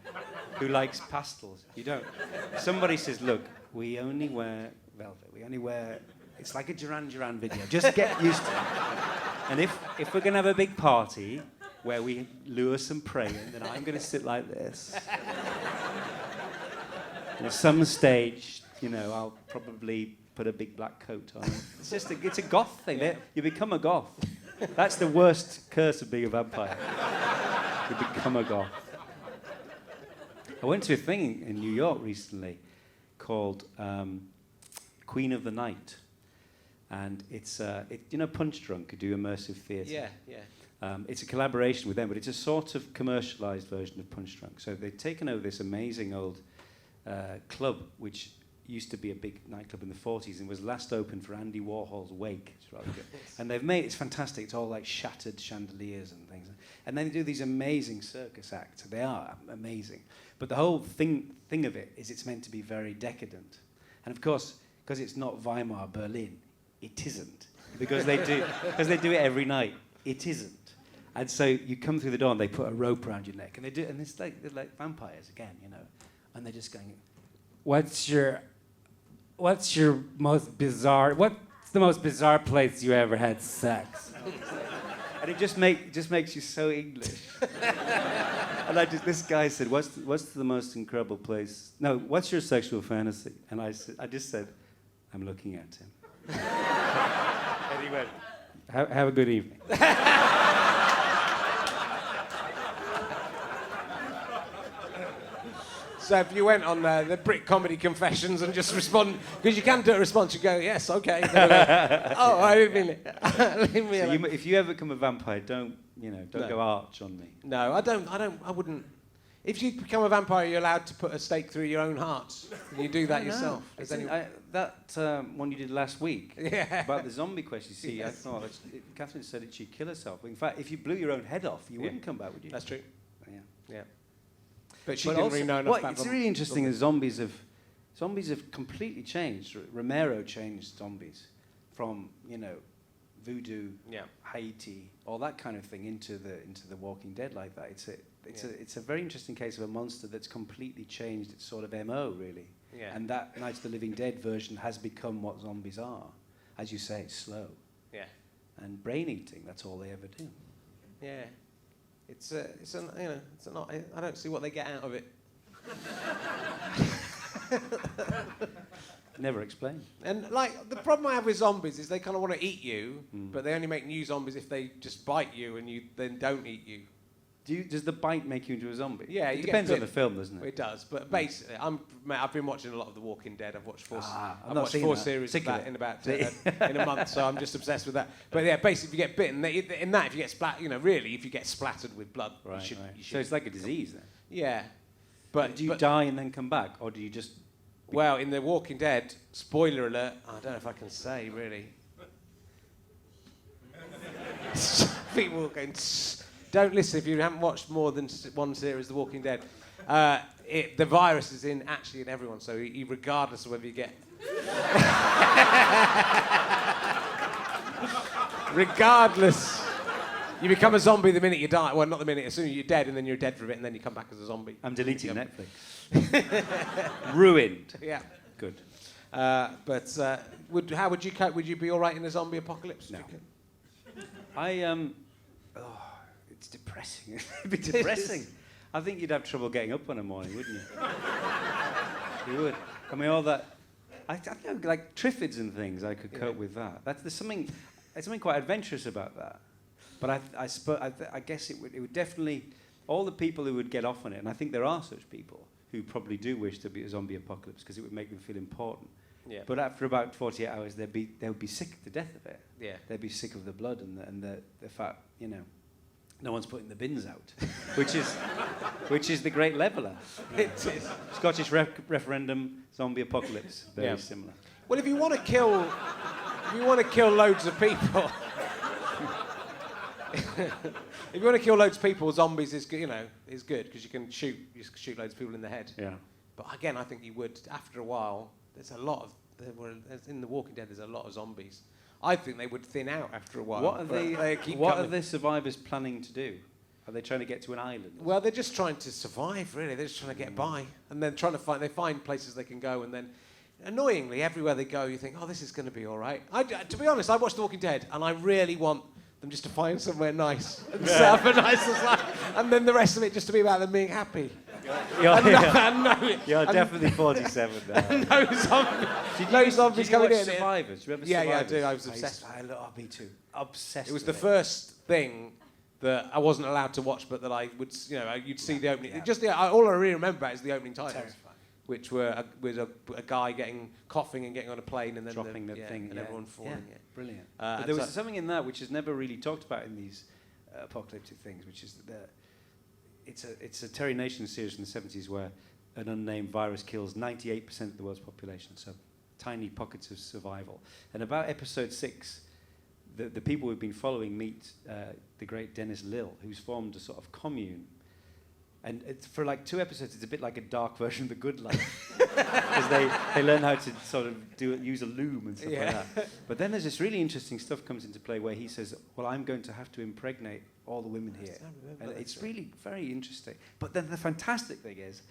who likes pastels. You don't. Somebody says, "Look, we only wear velvet. We only wear." It's like a Duran Duran video. Just get used to it. And if we're gonna have a big party where we lure some prey in, then I'm gonna sit like this. And at some stage, I'll probably put a big black coat on. It's a goth thing. You become a goth. That's the worst curse of being a vampire. You become a goth. I went to a thing in New York recently called Queen of the Night. And it's, you know, Punch Drunk, who do immersive theatre. Yeah, yeah. It's a collaboration with them, but it's a sort of commercialised version of Punch Drunk. So they've taken over this amazing old club, which used to be a big nightclub in the 40s and was last opened for Andy Warhol's wake. It's rather good. And they've made, it's fantastic. It's all like shattered chandeliers and things. And then they do these amazing circus acts. They are amazing. But the whole thing of it is it's meant to be very decadent. And of course, because it's not Weimar Berlin, it isn't. Because they do it every night. It isn't. And so you come through the door and they put a rope around your neck, and they do, and it's like they're like vampires again, you know. And they're just going, what's the most bizarre place you ever had sex? And it just makes you so English. And this guy said, what's the most incredible place? No, what's your sexual fantasy? And I just said, I'm looking at him. And he went, have a good evening. So if you went on the Brit Comedy Confessions and just respond, because you can do a response, you go, yes, okay. Oh, I didn't mean it. Leave me alone. If you ever become a vampire, don't go arch on me. No, I wouldn't. If you become a vampire, you're allowed to put a stake through your own heart. And you do that yourself. That one you did last week about the zombie question, you see, Yes. I thought, Catherine said that she'd kill herself. In fact, if you blew your own head off, you wouldn't come back, would you? That's true. Yeah. But she didn't really know enough about it's really interesting that zombies have completely changed. Romero changed zombies from, voodoo, Haiti, all that kind of thing into the Walking Dead like that. It's a very interesting case of a monster that's completely changed its sort of MO, really. Yeah. And that Night of the Living Dead version has become what zombies are. As you say, it's slow. Yeah. And brain eating, that's all they ever do. Yeah. I don't see what they get out of it. Never explained. And like the problem I have with zombies is they kind of want to eat you, but they only make new zombies if they just bite you and you then don't eat you. Does the bite make you into a zombie? Yeah, it depends on the film, doesn't it? It does, but basically, I've been watching a lot of The Walking Dead. I've watched four series of that in about in a month, so I'm just obsessed with that. But yeah, basically, if you get bitten, in that, if you get if you get splattered with blood, right, you should. So it's like a disease then. Yeah, but do you die and then come back, or do you just? Well, in The Walking Dead, spoiler alert. I don't know if I can say really. People are going. Don't listen if you haven't watched more than one series, The Walking Dead. The virus is actually in everyone, so regardless of whether you get... regardless, you become a zombie the minute you die. Well, not the minute, as soon as you're dead, and then you're dead for a bit, and then you come back as a zombie. I'm deleting Netflix. Ruined. Yeah. Good. How would you cope? Would you be all right in a zombie apocalypse? No. It's depressing. It'd be depressing. I think you'd have trouble getting up in the morning, wouldn't you? You would. I mean, all that. I think like triffids and things. I could cope with that. There's something quite adventurous about that. But I guess it would definitely. All the people who would get off on it, and I think there are such people who probably do wish to be a zombie apocalypse because it would make them feel important. Yeah. But after about 48 hours, they would be sick to death of it. Yeah. They'd be sick of the blood and the fact, no one's putting the bins out, which is the great leveller. It is. Scottish referendum, zombie apocalypse, very similar. Well, if you want to kill loads of people, if you want to kill loads of people, zombies is good, is good because you can shoot loads of people in the head. Yeah. But again, I think you would after a while. In The Walking Dead, there's a lot of zombies. I think they would thin out after a while. What are the survivors planning to do? Are they trying to get to an island? Well, they're just trying to survive, really. They're just trying to get by. And then they find places they can go, and then, annoyingly, everywhere they go, you think, oh, this is going to be all right. To be honest, I watched The Walking Dead, and I really want them just to find somewhere nice and set up a nice life, and then the rest of it just to be about them being happy. You're definitely 47 now. No zombies coming in. Survivors? Remember Survivors? I do. I was obsessed. Me too. Obsessed. It was the first thing that I wasn't allowed to watch, but that I would, you'd see the opening. All I really remember about is the opening titles. Terrifying. which was a guy coughing and getting on a plane and then dropping the thing, and everyone falling. Yeah. Brilliant. But there was something in that which is never really talked about in these apocalyptic things, which is that it's a Terry Nation series in the 70s where an unnamed virus kills 98% of the world's population, so tiny pockets of survival. And about episode 6, the people we've been following meet the great Dennis Lill, who's formed a sort of commune. And for like 2 episodes, it's a bit like a dark version of The Good Life. Because they learn how to sort of use a loom and stuff like that. But then there's this really interesting stuff comes into play where he says, well, I'm going to have to impregnate all the women here. And it's really very interesting. But then the fantastic thing is,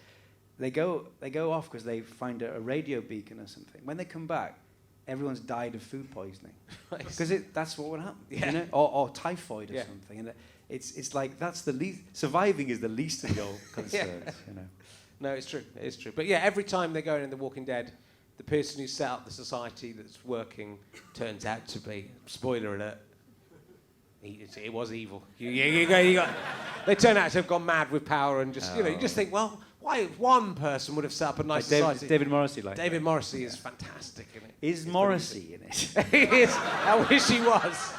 they go off because they find a radio beacon or something. When they come back, everyone's died of food poisoning. Because that's what would happen. Yeah. You know? Or typhoid or something. And it's like that's the least. Surviving is the least of your concerns. You know. No, it's true. It's true. But yeah, every time they go in The Walking Dead, the person who set up the society that's working turns out to be, spoiler alert, it was evil. You got. They turn out to have gone mad with power and just you just think, well, why one person would have set up a nice society? David Morrissey, David Morrissey is fantastic in it. Is Morrissey in it? He is. I wish he was.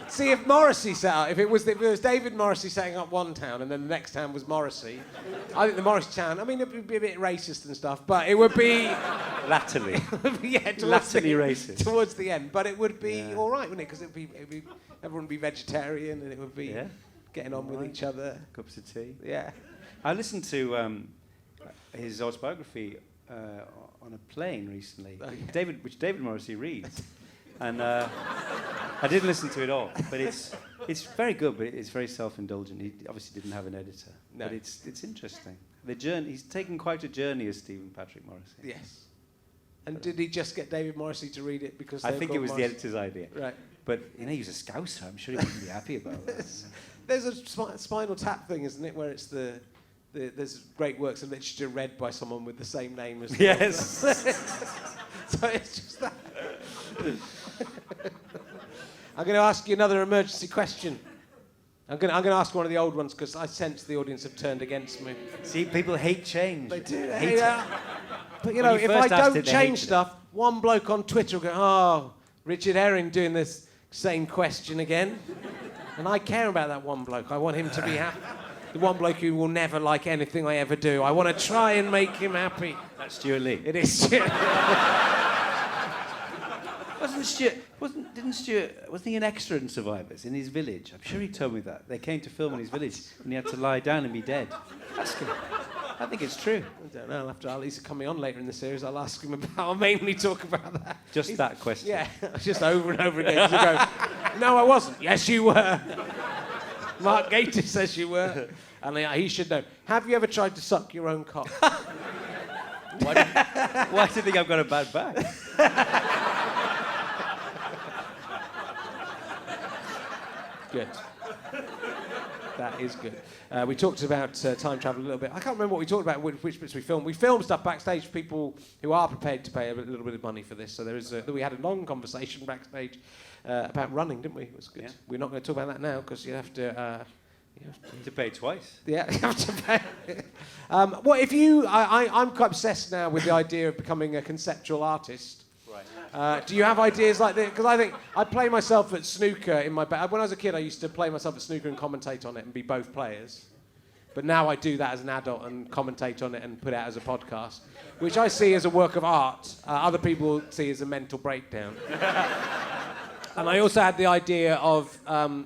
See, if Morrissey set up, if it was David Morrissey setting up one town and then the next town was Morrissey, I think the Morrissey town, I mean, it would be a bit racist and stuff, but it would be... Latterly. Latterly racist. Towards the end, but it would be all right, wouldn't it? Because everyone would be vegetarian and it would be getting on with each other. Cups of tea. Yeah. I listened to his autobiography on a plane recently, which David Morrissey reads. And I didn't listen to it all, but it's very good, but it's very self-indulgent. He obviously didn't have an editor, but it's interesting. The journey, he's taken quite a journey as Stephen Patrick Morrissey. Yes. And did he just get David Morrissey to read it because I think it was the editor's idea. Right. But he was a Scouser. I'm sure he wouldn't be happy about that. There's a Spinal Tap thing, isn't it, where it's there's great works of literature read by someone with the same name as the author. So it's just that. I'm going to ask you another emergency question. I'm going to ask one of the old ones because I sense the audience have turned against me. See, people hate change. They do. Hate it. But you know, if I don't change stuff, one bloke on Twitter will go, "Oh, Richard Herring doing this same question again," and I care about that one bloke. I want him to be happy. The one bloke who will never like anything I ever do. I want to try and make him happy. That's Stuart Lee. It is Stuart. Wasn't he an extra in Survivors in his village? I'm sure he told me that. They came to film in his village and he had to lie down and be dead. Ask him. I think it's true. I don't know. After he's coming on later in the series, I'll ask him about. I'll mainly talk about that. That question. Yeah, just over and over again. Go, no, I wasn't. Yes, you were. Mark Gatiss says you were, and he should know. Have you ever tried to suck your own cock? Why do you think I've got a bad back? Good. That is good. We talked about time travel a little bit. I can't remember what we talked about, which bits we filmed. We filmed stuff backstage for people who are prepared to pay a little bit of money for this. So we had a long conversation backstage about running, didn't we? It was good. Yeah. We're not going to talk about that now because you have to pay twice. Yeah, you have to pay. Well, if I'm quite obsessed now with the idea of becoming a conceptual artist. Do you have ideas like this? Because I think I play myself at snooker in my when I was a kid, I used to play myself at snooker and commentate on it and be both players. But now I do that as an adult and commentate on it and put it out as a podcast, which I see as a work of art. Other people see as a mental breakdown. And I also had the idea of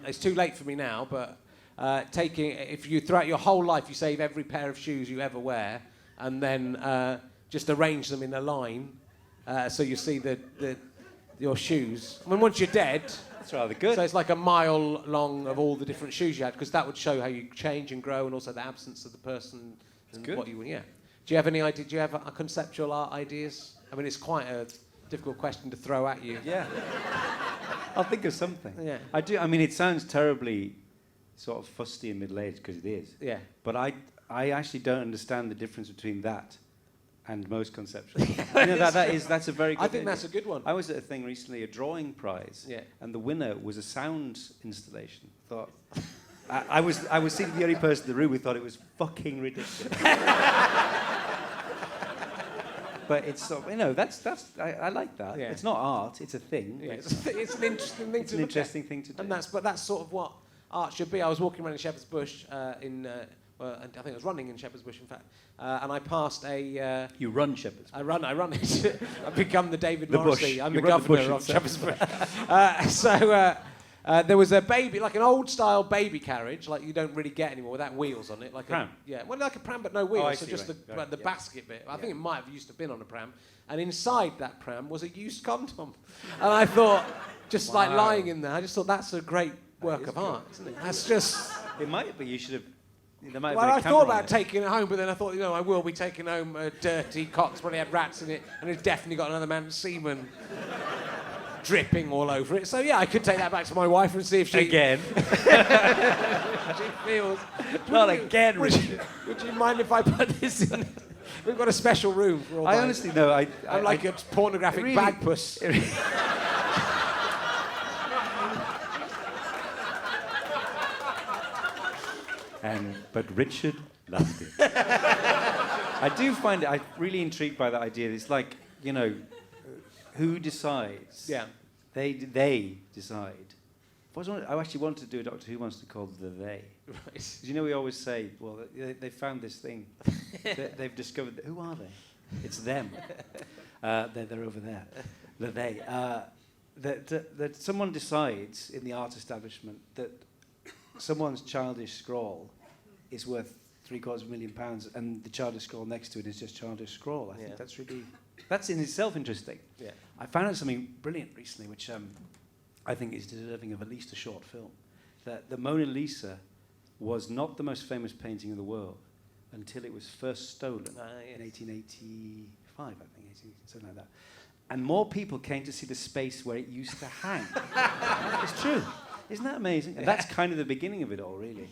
it's too late for me now, but if you throughout your whole life you save every pair of shoes you ever wear and then just arrange them in a line. So you see your shoes. I mean, once you're dead... That's rather good. So it's like a mile long of all the different shoes you had, because that would show how you change and grow and also the absence of the person and good. What you... Yeah. Do you have any idea? Do you have conceptual art ideas? I mean, it's quite a difficult question to throw at you. Yeah. I'll think of something. Yeah. I do. I mean, it sounds terribly sort of fusty and middle-aged, because it is. Yeah. But I actually don't understand the difference between that and most conceptual. That's a very good I think that's a good one. I was at a thing recently, a drawing prize, and the winner was a sound installation. I was seeing the only person in the room who thought it was fucking ridiculous. But it's sort of, I like that. Yeah. It's not art, it's a thing. Yeah, it's an interesting thing It's to an look at. interesting thing to do. And that's sort of what art should be. I was walking around in Shepherd's Bush I think I was running in Shepherd's Bush, in fact, and I passed a... You run Shepherd's Bush. I run it. I've become the David The Morrissey. bush. I'm You the run the bush governor of itself. Shepherd's Bush. There was a baby, like an old-style baby carriage, like you don't really get anymore, without wheels on it. Like Pram? like a pram, but no wheels, I so see, just right. the basket bit. I think it might have used to have been on a pram. And inside that pram was a used condom. And I thought, just like lying in there, I just thought that's a great work of art, isn't it? That's just... It might, but you should have... There might have Well, been a I camera thought on about it. taking it home, but then I thought, I will be taking home a dirty cox, probably had rats in it, and it's definitely got another man's semen dripping all over it. So, yeah, I could take that back to my wife and see if she... Again. she feels... Not again, Would Richard. you mind if I put this in? We've got a special room for all I mine. honestly know. I'm like a pornographic really- bagpuss. But Richard loved it. I do find it. I'm really intrigued by that idea. It's like, who decides? Yeah. They decide. I actually wanted to do a Doctor Who once called the they. Right. 'Cause we always say, well, they found this thing. They've discovered. Who are they? It's them. They're over there. The they. That someone decides in the art establishment that someone's childish scrawl is worth £750,000, and the childish scrawl next to it is just childish scrawl. I think that's in itself interesting. Yeah. I found out something brilliant recently, which I think is deserving of at least a short film. That the Mona Lisa was not the most famous painting in the world until it was first stolen in 1885, I think, something like that. And more people came to see the space where it used to hang. It's true. Isn't that amazing? And that's kind of the beginning of it all, really.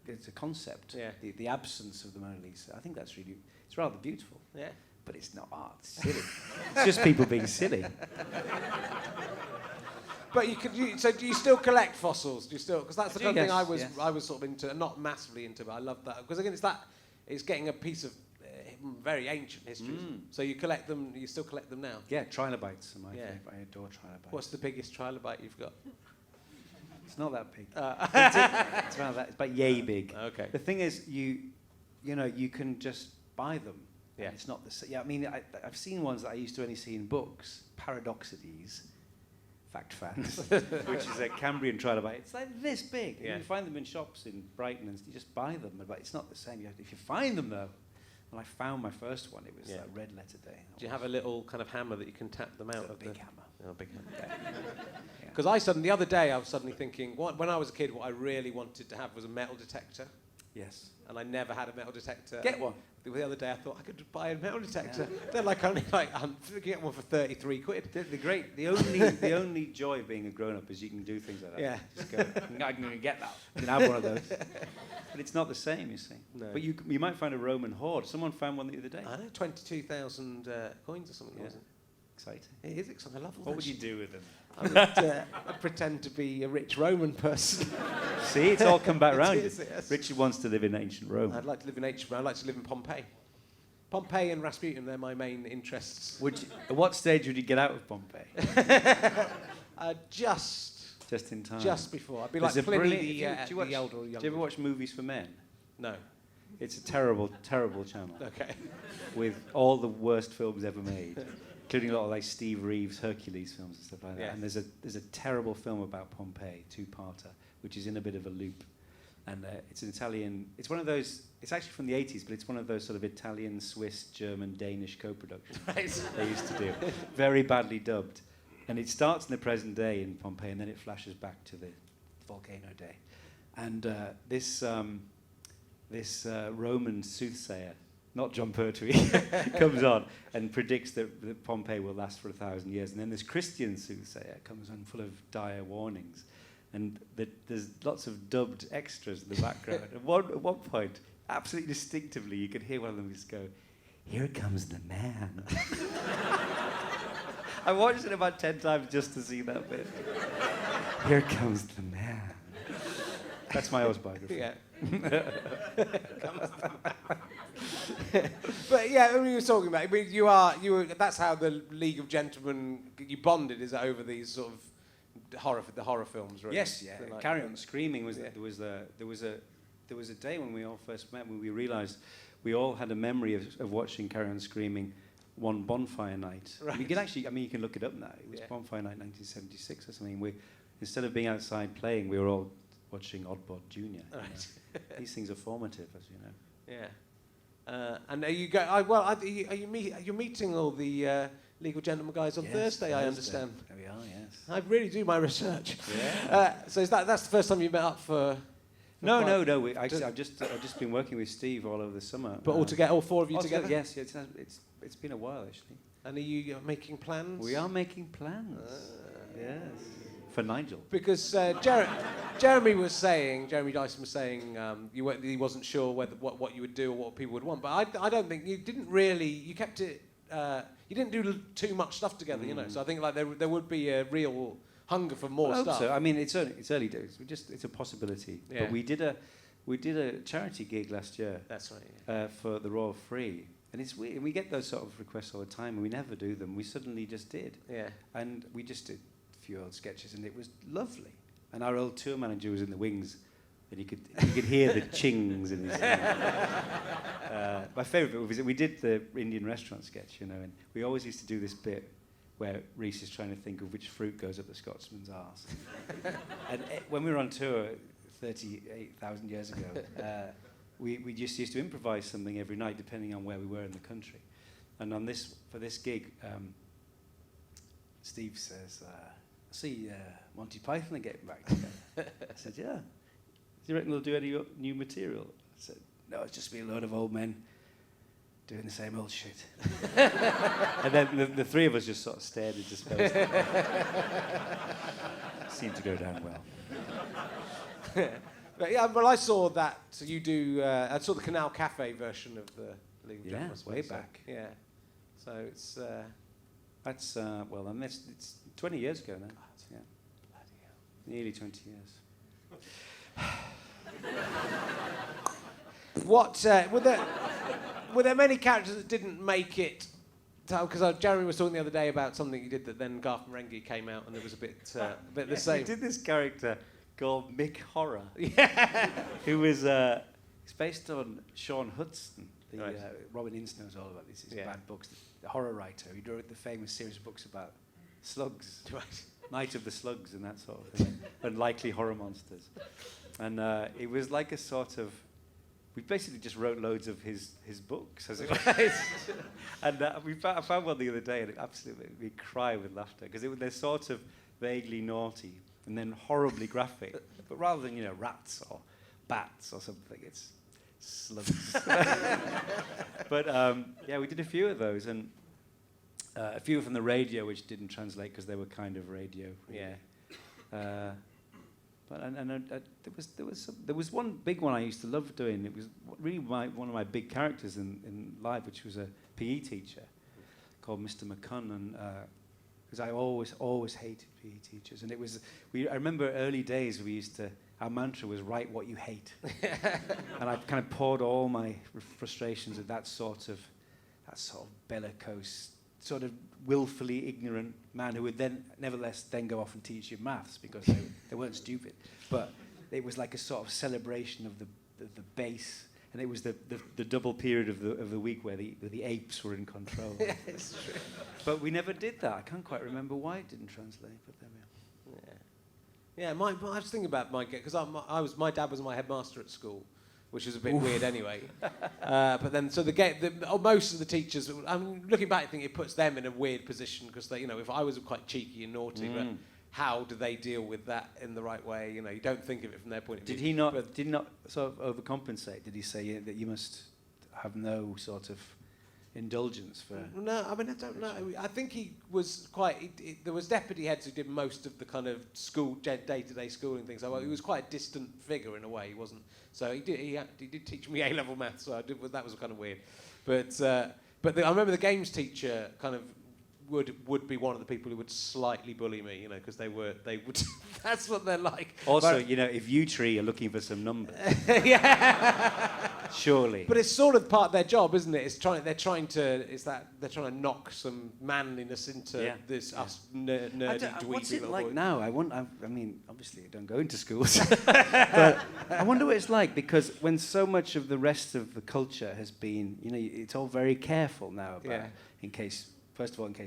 It's a concept. Yeah. The absence of the Mona Lisa. I think that's it's rather beautiful. Yeah. But it's not art. It's silly. It's just people being silly. But so do you still collect fossils? Do you still? Because that's the kind of thing Yes. I was sort of into, not massively into, but I love that. Because again, it's getting a piece of very ancient history. So you collect them. You still collect them now. Yeah, trilobites are my Yeah. favourite. I adore trilobites. What's the biggest trilobite you've got? It's not that big. It's around that. It's about yay big. Okay. The thing is, you can just buy them. Yeah. And it's not the same. Yeah, I mean, I've seen ones that I used to only see in books. Paradoxides, fact fans, which is a Cambrian trilobite. It's like this big. Yeah. You find them in shops in Brighton, and you just buy them. But it's not the same. If you find them though, when I found my first one, it was red letter day. Do you have a little kind of hammer that you can tap them out It's a of? big hammer. Oh, big hammer. Because the other day, I was suddenly thinking, when I was a kid, what I really wanted to have was a metal detector. Yes. And I never had a metal detector. Get one. The other day, I thought I could buy a metal detector. They're I'm get one for 33 quid. The only joy of being a grown-up is you can do things like that. Yeah. Just go, I'm going to get that. You can have one of those. But it's not the same, you see. No. But you might find a Roman hoard. Someone found one the other day. I know, 22,000 coins or something, wasn't it? Exciting. It is exciting. I love all What that would you shit. do with them? I would I'd pretend to be a rich Roman person. See, it's all come back It round. is, yes. Richard wants to live in ancient Rome. I'd like to live in ancient Rome. I'd like to live in Pompeii. Pompeii and Rasputin, they're my main interests. At what stage would you get out of Pompeii? Just in time. Just before. I'd be There's like a Pliny brilliant- the elder or younger. Do you ever watch Movies for Men? No. It's a terrible, terrible channel. Okay. With all the worst films ever made, including a lot of like Steve Reeves, Hercules films and stuff like that. Yeah. And there's a terrible film about Pompeii, two-parter, which is in a bit of a loop. And it's an Italian. It's one of those. It's actually from the 80s, but it's one of those sort of Italian, Swiss, German, Danish co-productions they used to do. Very badly dubbed. And it starts in the present day in Pompeii, and then it flashes back to the volcano day. And this Roman soothsayer, not John Pertwee, comes on and predicts that Pompeii will last for 1,000 years. And then this Christian soothsayer comes on full of dire warnings. And there's lots of dubbed extras in the background. At one point, absolutely distinctively, you could hear one of them just go, "Here comes the man." I watched it about 10 times just to see that bit. "Here comes the man." That's my autobiography. Yeah. But yeah, I mean, you were talking about. I mean, you were. That's how the League of Gentlemen you bonded, is over these sort of the horror films, right? Yes, yeah. Like, Carry On Screaming was yeah. there was a day when we all first met when we realised we all had a memory of watching Carry On Screaming one bonfire night. Right. We can actually, I mean, you can look it up now. It was Yeah. bonfire night 1976 or something. Instead of being outside playing, we were all watching Oddbod Junior. Right. These things are formative, as you know. Yeah. And are you you're meeting all the Legal Gentlemen guys on Yes, Thursday, I understand. There we are, yes. I really do my research. Yeah. So that's the first time you met up for? No. I've just been working with Steve all over the summer. But all four of you together? Yes, it's been a while actually. And are you making plans? We are making plans. Yes. For Nigel. Because Jeremy Dyson was saying he wasn't sure what you would do or what people would want. But I don't think you didn't really. You kept it. You didn't do too much stuff together, you know. So I think like there would be a real hunger for more stuff. So. I mean, it's early days. It's a possibility. Yeah. But we did a charity gig last year. That's right. Yeah. For the Royal Free. And it's weird. We get those sort of requests all the time, and we never do them. We suddenly just did. Yeah. And we just did a few old sketches, and it was lovely. And our old tour manager was in the wings, and you could hear the chings in his my favourite bit was that we did the Indian restaurant sketch, you know, and we always used to do this bit where Reese is trying to think of which fruit goes up the Scotsman's arse. And when we were on tour 38,000 years ago, we just used to improvise something every night depending on where we were in the country. And for this gig, Steve says, see Monty Python are getting back together. I said, yeah. Do you reckon they'll do any new material? I said, no, it's just be a load of old men doing the same old shit. And then the three of us just sort of stared into space. Seemed to go down well. But yeah, well, I saw that you do. I saw the Canal Cafe version of the League of Gentlemen. Way back. Yeah. So it's. That's well, and it's 20 years ago now. Yeah. Nearly 20 years. What were there many characters that didn't make it? Because Jeremy was talking the other day about something he did that then Garth Marenghi came out and it was a bit the same. He did this character called Mick Horror. Yeah. Who was it's based on Sean Hudson. Right. Robin Ince knows all about this. His Yeah. bad books. The horror writer. He wrote the famous series of books about slugs. Right. Night of the Slugs and that sort of thing. And likely horror monsters. And it was like a sort of... We basically just wrote loads of his books, as it was. And I found one the other day, and it absolutely made me cry with laughter, because they're sort of vaguely naughty, and then horribly graphic. But rather than, rats or bats or something, it's slugs. But, yeah, we did a few of those, and a few from the radio, which didn't translate because they were kind of radio. Yeah. But there was one big one I used to love doing. It was really one of my big characters in live, which was a PE teacher called Mr. McCunn, and because I always hated PE teachers, and I remember early days our mantra was write what you hate, and I kind of poured all my frustrations at that sort of bellicose, sort of willfully ignorant man who would then nevertheless go off and teach you maths because they weren't stupid. But it was like a sort of celebration of the base, and it was the double period of the week where the apes were in control. Yeah, it's true. But we never did that. I can't quite remember why it didn't translate, but there we are. Yeah. I was thinking about my because my dad was my headmaster at school, which was a bit weird anyway. But then, so most of the teachers, I'm looking back, I think it puts them in a weird position because they, if I was quite cheeky and naughty, but how do they deal with that in the right way? You don't think of it from their point of view. Did he not sort of overcompensate? Did he say that you must have no sort of indulgence for? No, I mean I don't know. I think he was quite. There was deputy heads who did most of the kind of school day-to-day schooling things. So he was quite a distant figure in a way. He wasn't. So he did teach me A-level maths. So that was kind of weird. But I remember the games teacher kind of would be one of the people who would slightly bully me, you know, because they would. That's what they're like. Also, you know, if you three are looking for some numbers, yeah. surely. But it's sort of part of their job, isn't it? They're trying to knock some manliness into us nerdy dweeby. What's it little like boys. now? I mean, obviously I don't go into schools, but I wonder what it's like, because when so much of the rest of the culture has been, you know, it's all very careful now about, in case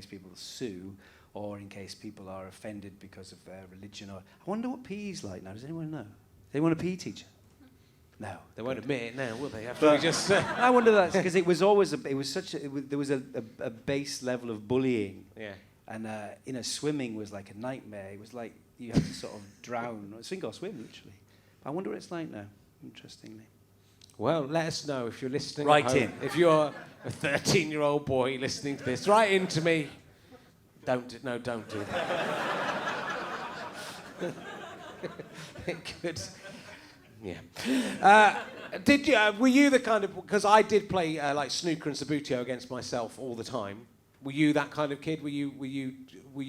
people sue, or in case people are offended because of their religion. Or I wonder what PE's like now. Does anyone know? Anyone a PE teacher? No, they won't admit it now, will they? I wonder that, because it was always there was a base level of bullying. Yeah. And you know, swimming was like a nightmare. It was like you had to sort of drown, sink or swim, literally. I wonder what it's like now. Interestingly. Well, let us know if you're listening. Write in. If you're a 13-year-old boy listening to this, write in to me. Don't do that. Good. Yeah. Did you? Were you the kind of? Because I did play like snooker and Sabutio against myself all the time. Were you that kind of kid? Were you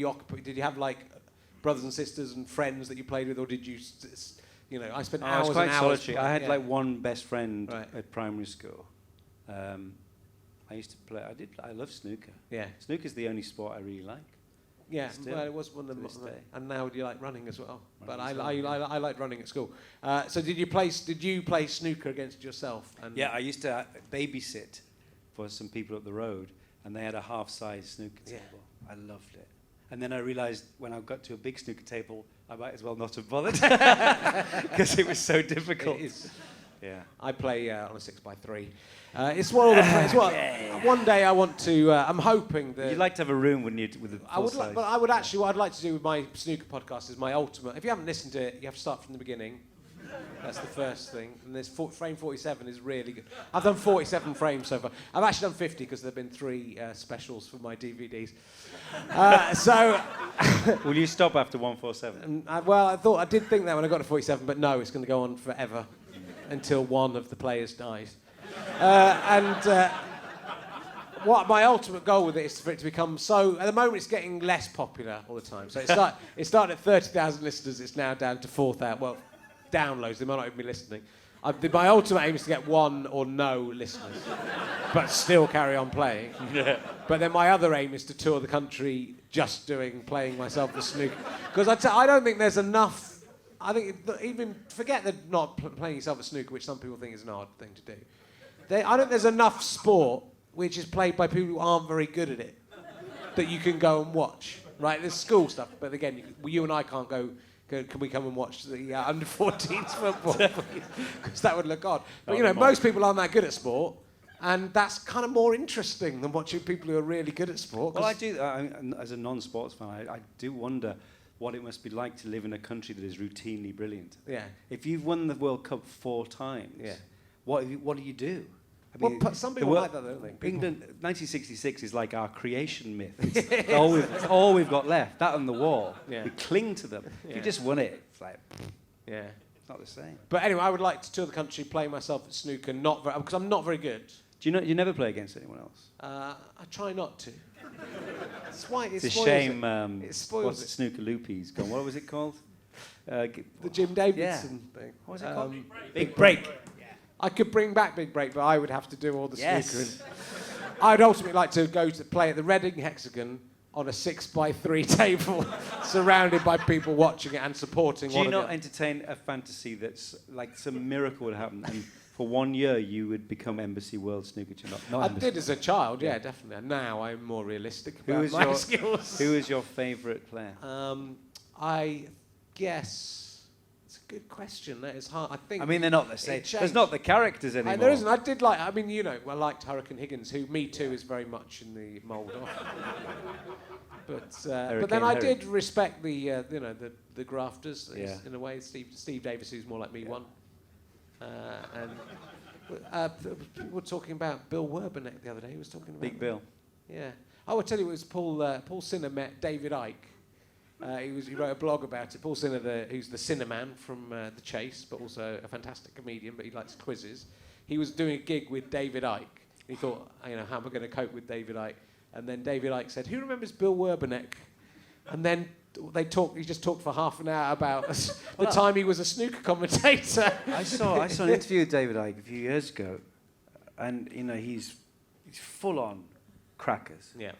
occupied? Did you have like brothers and sisters and friends that you played with, or did you? You know, I spent hours I was quite and hours. solitary. I had like one best friend at primary school. I used to play. I love snooker. Yeah. Snooker's the only sport I really like. Yeah, Still, well, it was one of the and now do you like running as well? But I liked running at school. So did you play snooker against yourself? And yeah, I used to babysit for some people up the road, and they had a half-size snooker table. I loved it. And then I realised when I got to a big snooker table, I might as well not have bothered, because it was so difficult. It is. Yeah. I play on a 6x3. It's one of the one day I want to. I'm hoping that you'd like to have a room, wouldn't you, with a full size? But I would actually. What I'd like to do with my snooker podcast is my ultimate. If you haven't listened to it, you have to start from the beginning. That's the first thing. And this frame 47 is really good. I've done 47 frames so far. I've actually done 50 because there've been 3 specials for my DVDs. Will you stop after 147? I did think that when I got to 47, but no, it's going to go on forever until one of the players dies. What my ultimate goal with it is for it to become so. At the moment, it's getting less popular all the time. So it started at 30,000 listeners. It's now down to 4,000. Well, downloads. They might not even be listening. My ultimate aim is to get 1 or no listeners, but still carry on playing. Yeah. But then my other aim is to tour the country just playing myself the snooker. Because I don't think there's enough. I think even forget that not playing yourself at snooker, which some people think is an odd thing to do. I don't think there's enough sport which is played by people who aren't very good at it that you can go and watch. Right? There's school stuff, but again, you and I can't go. Can we come and watch the under-14s football? Because that would look odd. But you know, most people aren't that good at sport, and that's kind of more interesting than watching people who are really good at sport. Well, I do. As a non-sports fan, I do wonder what it must be like to live in a country that is routinely brilliant. Yeah. If you've won the World Cup 4 times, what do you do? I mean, some people like that, don't they? England, 1966 is like our creation myth. It's all we've got left. That on the wall. Yeah. We cling to them. If you just won it, it's like, it's not the same. But anyway, I would like to tour the country, play myself at snooker, because I'm not very good. Do you never play against anyone else? I try not to. It's a shame. It spoils what's it? Snooker Loopies gone. What was it called? The Jim Davidson thing. What was it called? Big Break. I could bring back Big Break, but I would have to do all the snookering. I'd ultimately like to go to play at the Reading Hexagon on a 6x3 table, surrounded by people watching it and supporting. Do you not entertain a fantasy that's like some miracle would happen, and for 1 year you would become Embassy World Snooker Champion? I did as a child, yeah, definitely. Now I'm more realistic about my skills. Who is your favourite player? I guess. Good question. That is hard. I mean, they're not the same. There's not the characters anymore. There isn't. I liked Hurricane Higgins, who Me Too is very much in the mould of. But then I did respect the grafters in a way. Steve Davis, who's more like me, won. And we were talking about Bill Werbeneck the other day. He was talking about Big Bill. Yeah. I would tell you, it was Paul Sinner met David Icke. He wrote a blog about it. Paul Sinner, who's the Cinnamon from The Chase, but also a fantastic comedian, but he likes quizzes. He was doing a gig with David Icke. He thought, how am I going to cope with David Icke? And then David Icke said, "Who remembers Bill Werbeneck?" And then he just talked for half an hour about the time he was a snooker commentator. I saw an interview with David Icke a few years ago, and he's full on crackers. Yeah.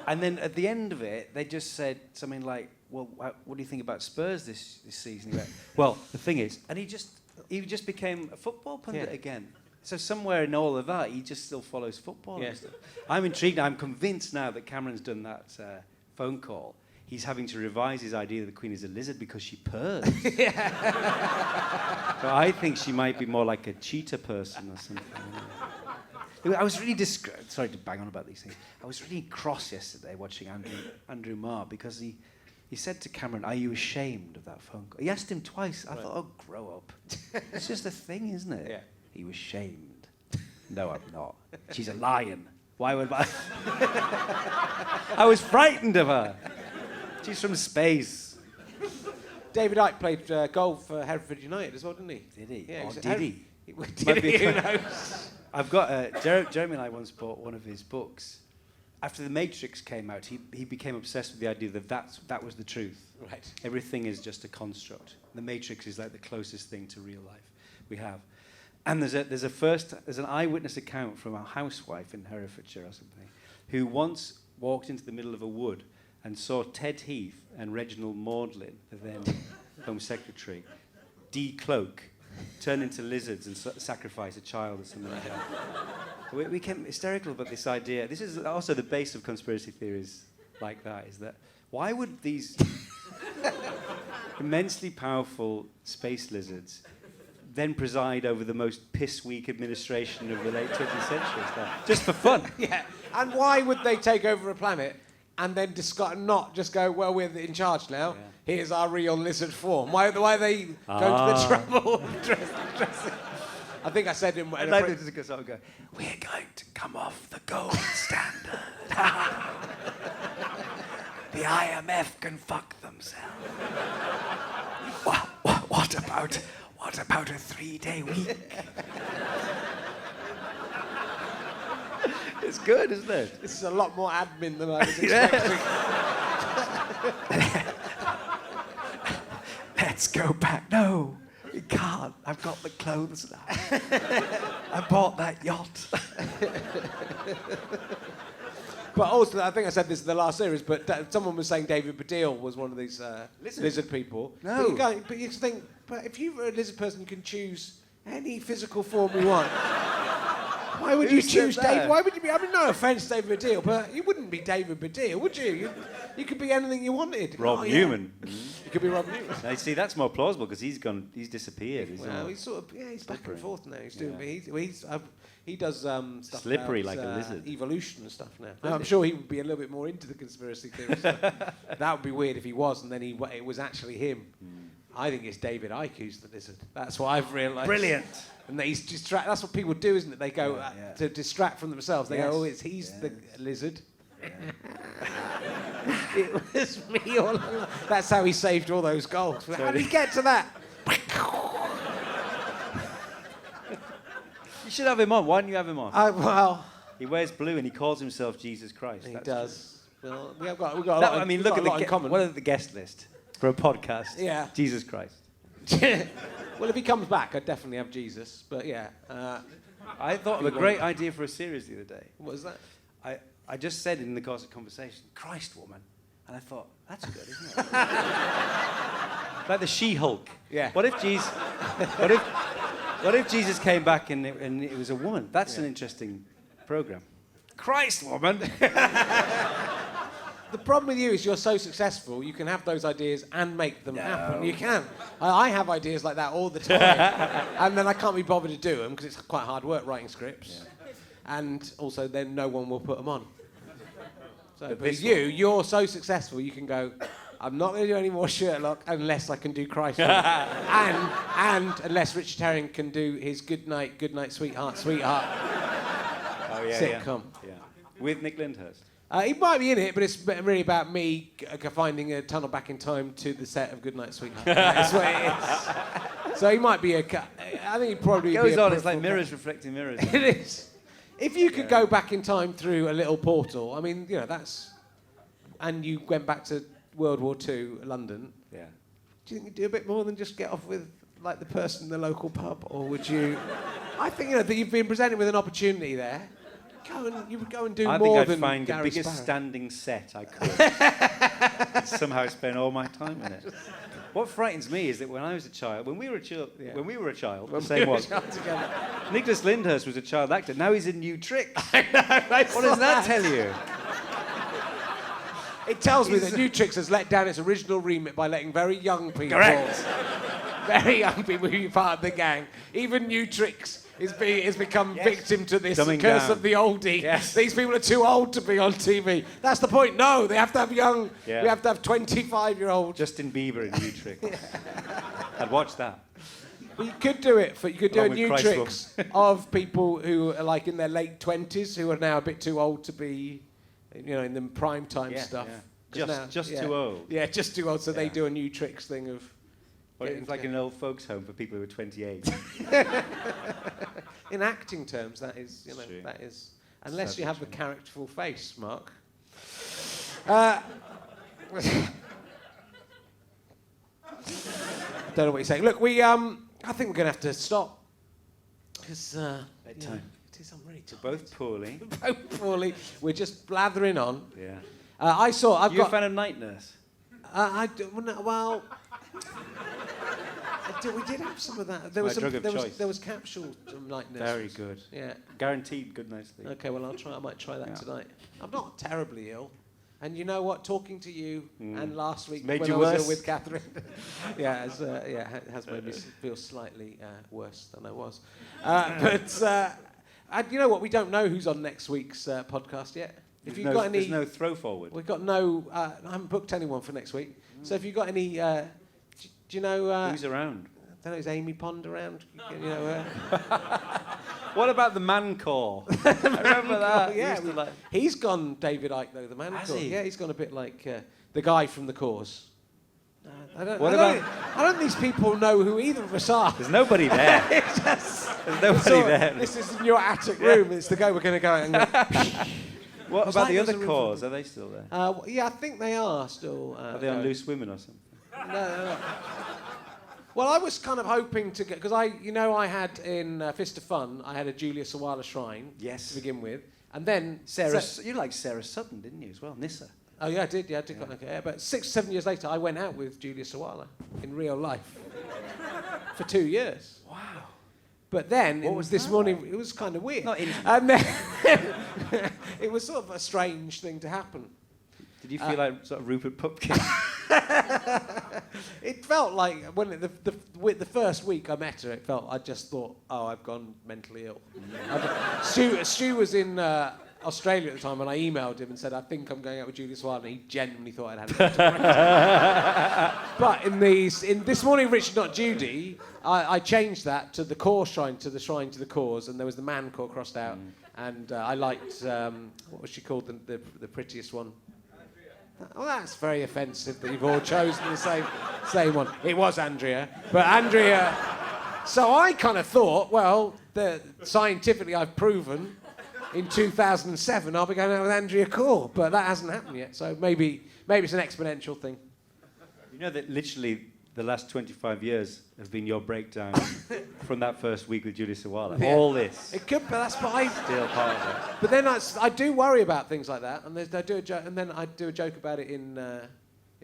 And then at the end of it, they just said something like, "Well, what do you think about Spurs this season?" He went, "Well, the thing is," and he just became a football pundit again. So somewhere in all of that, he just still follows football. Yeah. And stuff. I'm intrigued. I'm convinced now that Cameron's done that phone call. He's having to revise his idea that the Queen is a lizard because she purrs. So I think she might be more like a cheetah person or something. I was really sorry to bang on about these things. I was really cross yesterday watching Andrew Marr because he said to Cameron, "Are you ashamed of that phone call?" He asked him twice. I thought, "Oh, grow up." It's just a thing, isn't it? Yeah. He was shamed. No, I'm not. She's a lion. Why would I? I was frightened of her. She's from space. David Icke played golf for Hereford United as well, didn't he? Did he? Yeah, Or he did he? Did he? Who knows? I've got Jeremy and I once bought one of his books. After The Matrix came out, he became obsessed with the idea that was the truth. Right. Everything is just a construct. The Matrix is like the closest thing to real life we have. And there's an eyewitness account from a housewife in Herefordshire or something, who once walked into the middle of a wood and saw Ted Heath and Reginald Maudlin, the then Home Secretary, decloak, turn into lizards and sacrifice a child or something like that. We became hysterical about this idea. This is also the base of conspiracy theories like that, is that why would these immensely powerful space lizards then preside over the most piss-weak administration of the late 20th century? Just for fun. Yeah. And why would they take over a planet and then not just go, "Well, we're in charge now. Yeah. Here's our real lizard form"? Why are they going to the trouble of dressing? I think I said in... I'd like to go, "We're going to come off the gold standard. The IMF can fuck themselves. What about a 3-day week?" It's good, isn't it? This is a lot more admin than I was expecting. Let's go back. No, we can't. I've got the clothes now. I bought that yacht. But also, I think I said this in the last series, but someone was saying David Baddiel was one of these lizard people. No. But you think, if you're a lizard person, you can choose any physical form you want. Why would you choose David? Why would you be? I mean, no offence, David Baddiel, but you wouldn't be David Baddiel, would you? You could be anything you wanted. Rob Newman. You could be Rob Newman. Now, see, that's more plausible because he's disappeared. Well, he's sort of, he's back and forth now. He's doing, he does stuff slippery about, like a lizard. Evolution and stuff now. I'm sure he would be a little bit more into the conspiracy theories. That would be weird if he was, and then it was actually him. I think it's David Icke who's the lizard. That's what I've realised. Brilliant. And that's what people do, isn't it? They go to distract from themselves. They go, he's the lizard. Yeah. It was me all along. That's how he saved all those goals. How did he get to that? You should have him on. Why don't you have him on? Well, he wears blue and he calls himself Jesus Christ. He That's does. Well, we've got a lot. I mean, look at the guest list for a podcast. Yeah. Jesus Christ. Well, if he comes back, I'd definitely have Jesus. But yeah. I thought of a great idea for a series the other day. What was that? I just said in the course of conversation, "Christ woman," and I thought, that's good, isn't it? Like the She-Hulk. Yeah. What if Jesus came back and it was a woman? That's an interesting program. Christ woman. The problem with you is you're so successful, you can have those ideas and make them happen. You can. I have ideas like that all the time. And then I can't be bothered to do them because it's quite hard work writing scripts. Yeah. And also then no one will put them on. So, but you're so successful, you can go, "I'm not going to do any more Sherlock unless I can do Christ." and unless Richard Herring can do his good night, sweetheart sitcom. Yeah. With Nick Lyndhurst. He might be in it, but it's really about me finding a tunnel back in time to the set of Goodnight Sweetheart. That's what it is. So he might be I think he'd probably It goes be on, it's like mirrors reflecting mirrors. It is. If you could go back in time through a little portal, I mean, you know, that's... And you went back to World War II, London. Yeah. Do you think you'd do a bit more than just get off with, like, the person in the local pub? Or would you... I think, you know, that you've been presented with an opportunity there. You would go and do more than I think I'd find Gary the biggest Sparrow. standing set I could. And somehow spend all my time in it. What frightens me is that when I was a child, when we were a child, the same was. Nicholas Lyndhurst was a child actor. Now he's in New Tricks. What does that tell you? It tells me that New Tricks has let down its original remit by letting very young people... Correct. Very young people be part of the gang. Even New Tricks is become victim to this Dumbing curse down. of the oldie. Yes. These people are too old to be on TV. That's the point. No, they have to have young... Yeah. We have to have 25-year-olds. Justin Bieber in New Tricks. I'd watch that. Well, you could do it. You could do Along a with New Christ Tricks of people who are like in their late 20s who are now a bit too old to be, you know, in the prime time stuff. Yeah. 'Cause Just too old. Yeah, just too old. So they do a New Tricks thing of... Well, it's like an old folks' home for people who are 28. In acting terms, that is, you know, True. that is... Unless you have a characterful face, Mark. Don't know what you're saying. Look, I think we're going to have to stop. Because, Bedtime. It is, I'm ready to... Both poorly. Both poorly. We're just blathering on. Yeah. I've You a got... fan of Night Nurse? Well... we did have some of that. There was drug of choice. There was capsule Night Nurse. Very good. Yeah. Guaranteed good night's sleep. Okay, well, I might try that tonight. I'm not terribly ill. And you know what? Talking to you and last week Made when you I was worse? ill with Catherine, it has made me feel slightly worse than I was. And you know what? We don't know who's on next week's podcast yet. If you've got any, there's no throw forward. we've got no. I haven't booked anyone for next week. So if you've got any, do you know? Who's around? I don't know. Is Amy Pond around? You know. What about the man core? I remember that. Yeah, Used to he's gone David Icke though. The man. Has called. he? Yeah, he's gone a bit like the guy from The Cause. I don't think these people know who either of us are. There's nobody there. There's nobody there. This is in your attic room. It's the guy we're going to go out and go. What It's about like the there's other a room cores? for- Are they still there? Yeah, I think they are still. Are they on going. Loose Women or something? No. Well, I was kind of hoping to get... Because I had in Fist of Fun, I had a Julia Sawalha shrine Yes. to begin with. And then... You liked Sarah Sutton, didn't you, as well? Nissa. Oh, yeah, I did. Yeah, I did. Okay, but 6 or 7 years later, I went out with Julia Sawalha in real life for 2 years. Wow. But then, What was this that morning, like? it was kind of weird. Not intimate. And then it was sort of a strange thing to happen. Did you feel like sort of Rupert Pupkin? It felt like when the first week I met her, it felt I just thought, oh, I've gone mentally ill. Stu was in Australia at the time, and I emailed him and said, I think I'm going out with Julia Sawalha, and he genuinely thought I'd had a But in this morning, Richard Not Judy, I changed that to the core shrine to the cause, and there was the man core crossed out, and I liked what was she called, the prettiest one. Oh, that's very offensive that you've all chosen the same one. It was Andrea. But Andrea... So I kind of thought, well, scientifically I've proven in 2007 I'll be going out with Andrea Core. But that hasn't happened yet. So maybe it's an exponential thing. You know that literally the last 25 years have been your breakdown from that first week with Julia Sawalha. Yeah. All this. It could, but that's why. Still part of it. But then I do worry about things like that, and I do a joke, and then I do a joke about it in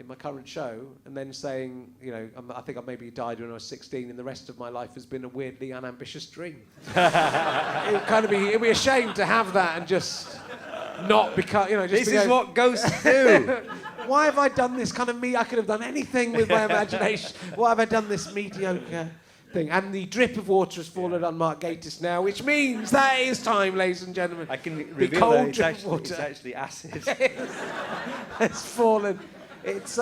my current show, and then saying, you know, I think I maybe died when I was 16, and the rest of my life has been a weirdly unambitious dream. It'd be a shame to have that and just not become, you know. Just This is what ghosts do. Why have I done this kind of me? I could have done anything with my imagination. Why have I done this mediocre thing? And the drip of water has fallen on Mark Gatiss now, which means that is time, ladies and gentlemen. I can The reveal cold that drip of it's water. actually acid. It's fallen. It's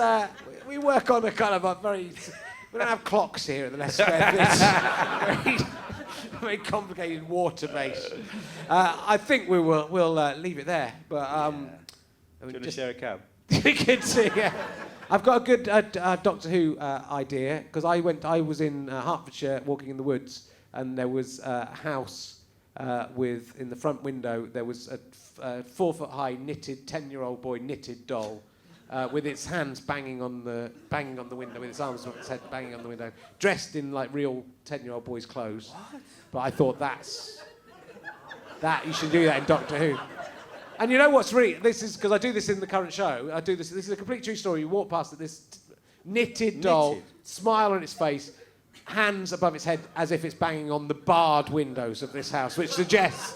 we work on a kind of a very... We don't have clocks here at the Leicester Theatre. Very complicated water base. I think we'll leave it there. But Do you want to share a cab? we could see. Yeah. I've got a good Doctor Who idea because I was in Hertfordshire walking in the woods, and there was a house with, in the front window, there was a 4-foot-high knitted 10-year-old boy knitted doll with its hands banging on the window, with its arms on its head banging on the window, dressed in like real 10-year-old boys' clothes. What? But I thought you should do that in Doctor Who. And you know what's really, this is, because I do this in the current show, this is a complete true story. You walk past it, this knitted doll, smile on its face, hands above its head as if it's banging on the barred windows of this house, which suggests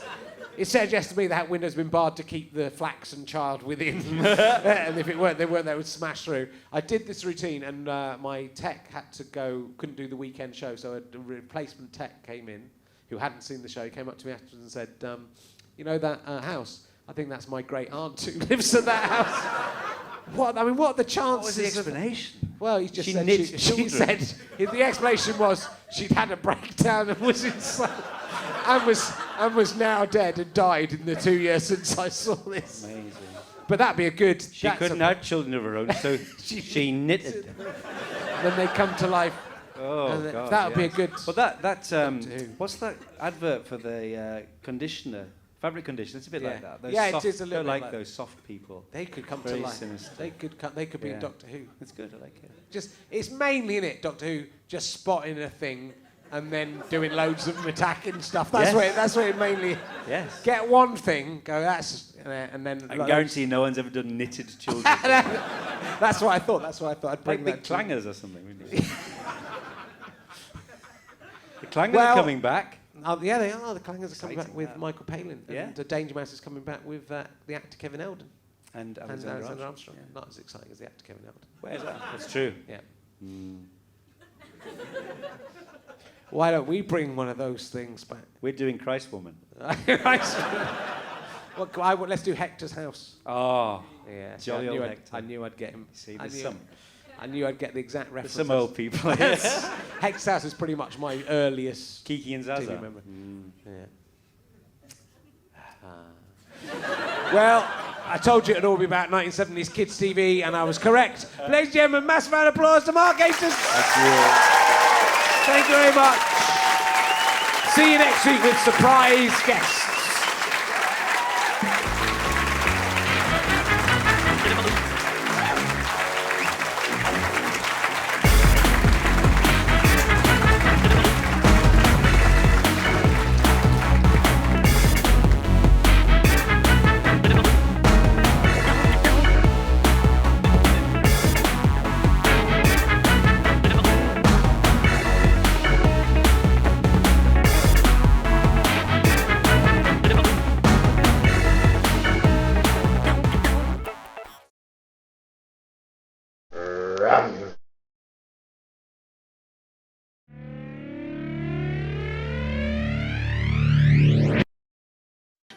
to me that window's been barred to keep the flaxen child within. And if they weren't, they would smash through. I did this routine, and my tech had to go, couldn't do the weekend show, so a replacement tech came in, who hadn't seen the show. He came up to me afterwards and said, you know that house? I think that's my great aunt who lives at that house. What? I mean, what are the chances? What was the explanation? Well, he just said she said the explanation was she'd had a breakdown and was insane, and was now dead and died in the 2 years since I saw this. Amazing. But that'd be a good. She couldn't have children of her own, so she knitted them. Then they come to life. Oh God! That would be a good. Well, what's that advert for the conditioner? Fabric conditioner. It's a bit like that. Those it is a little bit like those soft people. They could come Very to life. sinister. They could be in Doctor Who. It's good. I like it. It's mainly in it Doctor Who just spotting a thing and then doing loads of attacking stuff. That's where it mainly. Yes. Get one thing, go and then. I guarantee no one's ever done knitted children. That's what I thought. I'd bring like big that clangers or something. Really. The clangers are coming back. Yeah, they are. The Clangers are coming back with Michael Palin. Yeah. And the Danger Mouse is coming back with the actor Kevin Eldon. And Alexander Armstrong. Yeah. Not as exciting as the actor Kevin Eldon. Where's that? That's true. Yeah. Why don't we bring one of those things back? We're doing Christwoman. Let's do Hector's House. Oh, yeah. jolly old Hector. I knew I'd get him. See, I knew I'd get the exact reference. There's some old people. Yes. Hector's House is pretty much my earliest. Kiki and Zaza. Remember? Yeah. Well, I told you it'd all be about 1970s kids TV, and I was correct. Ladies and gentlemen, massive round of applause to Mark Gatiss. Thank you very much. See you next week with surprise guests.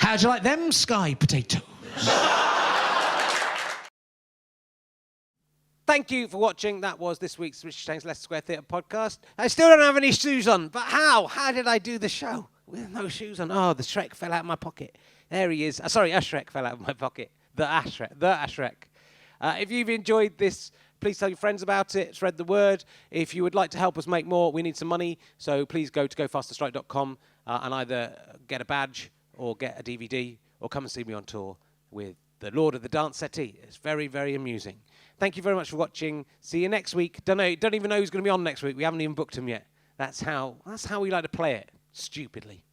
How'd you like them sky potatoes? Thank you for watching. That was this week's Richard Chang's Leicester Square Theatre podcast. I still don't have any shoes on, but how? How did I do the show with no shoes on? Oh, the Shrek fell out of my pocket. There he is. Sorry, a Shrek fell out of my pocket. The Shrek. If you've enjoyed this, please tell your friends about it. Spread the word. If you would like to help us make more, we need some money. So please go to gofasterstrike.com and either get a badge or get a DVD, or come and see me on tour with the Lord of the Dance Settee. It's very, very amusing. Thank you very much for watching. See you next week. Don't even know who's going to be on next week. We haven't even booked him yet. That's how we like to play it, stupidly.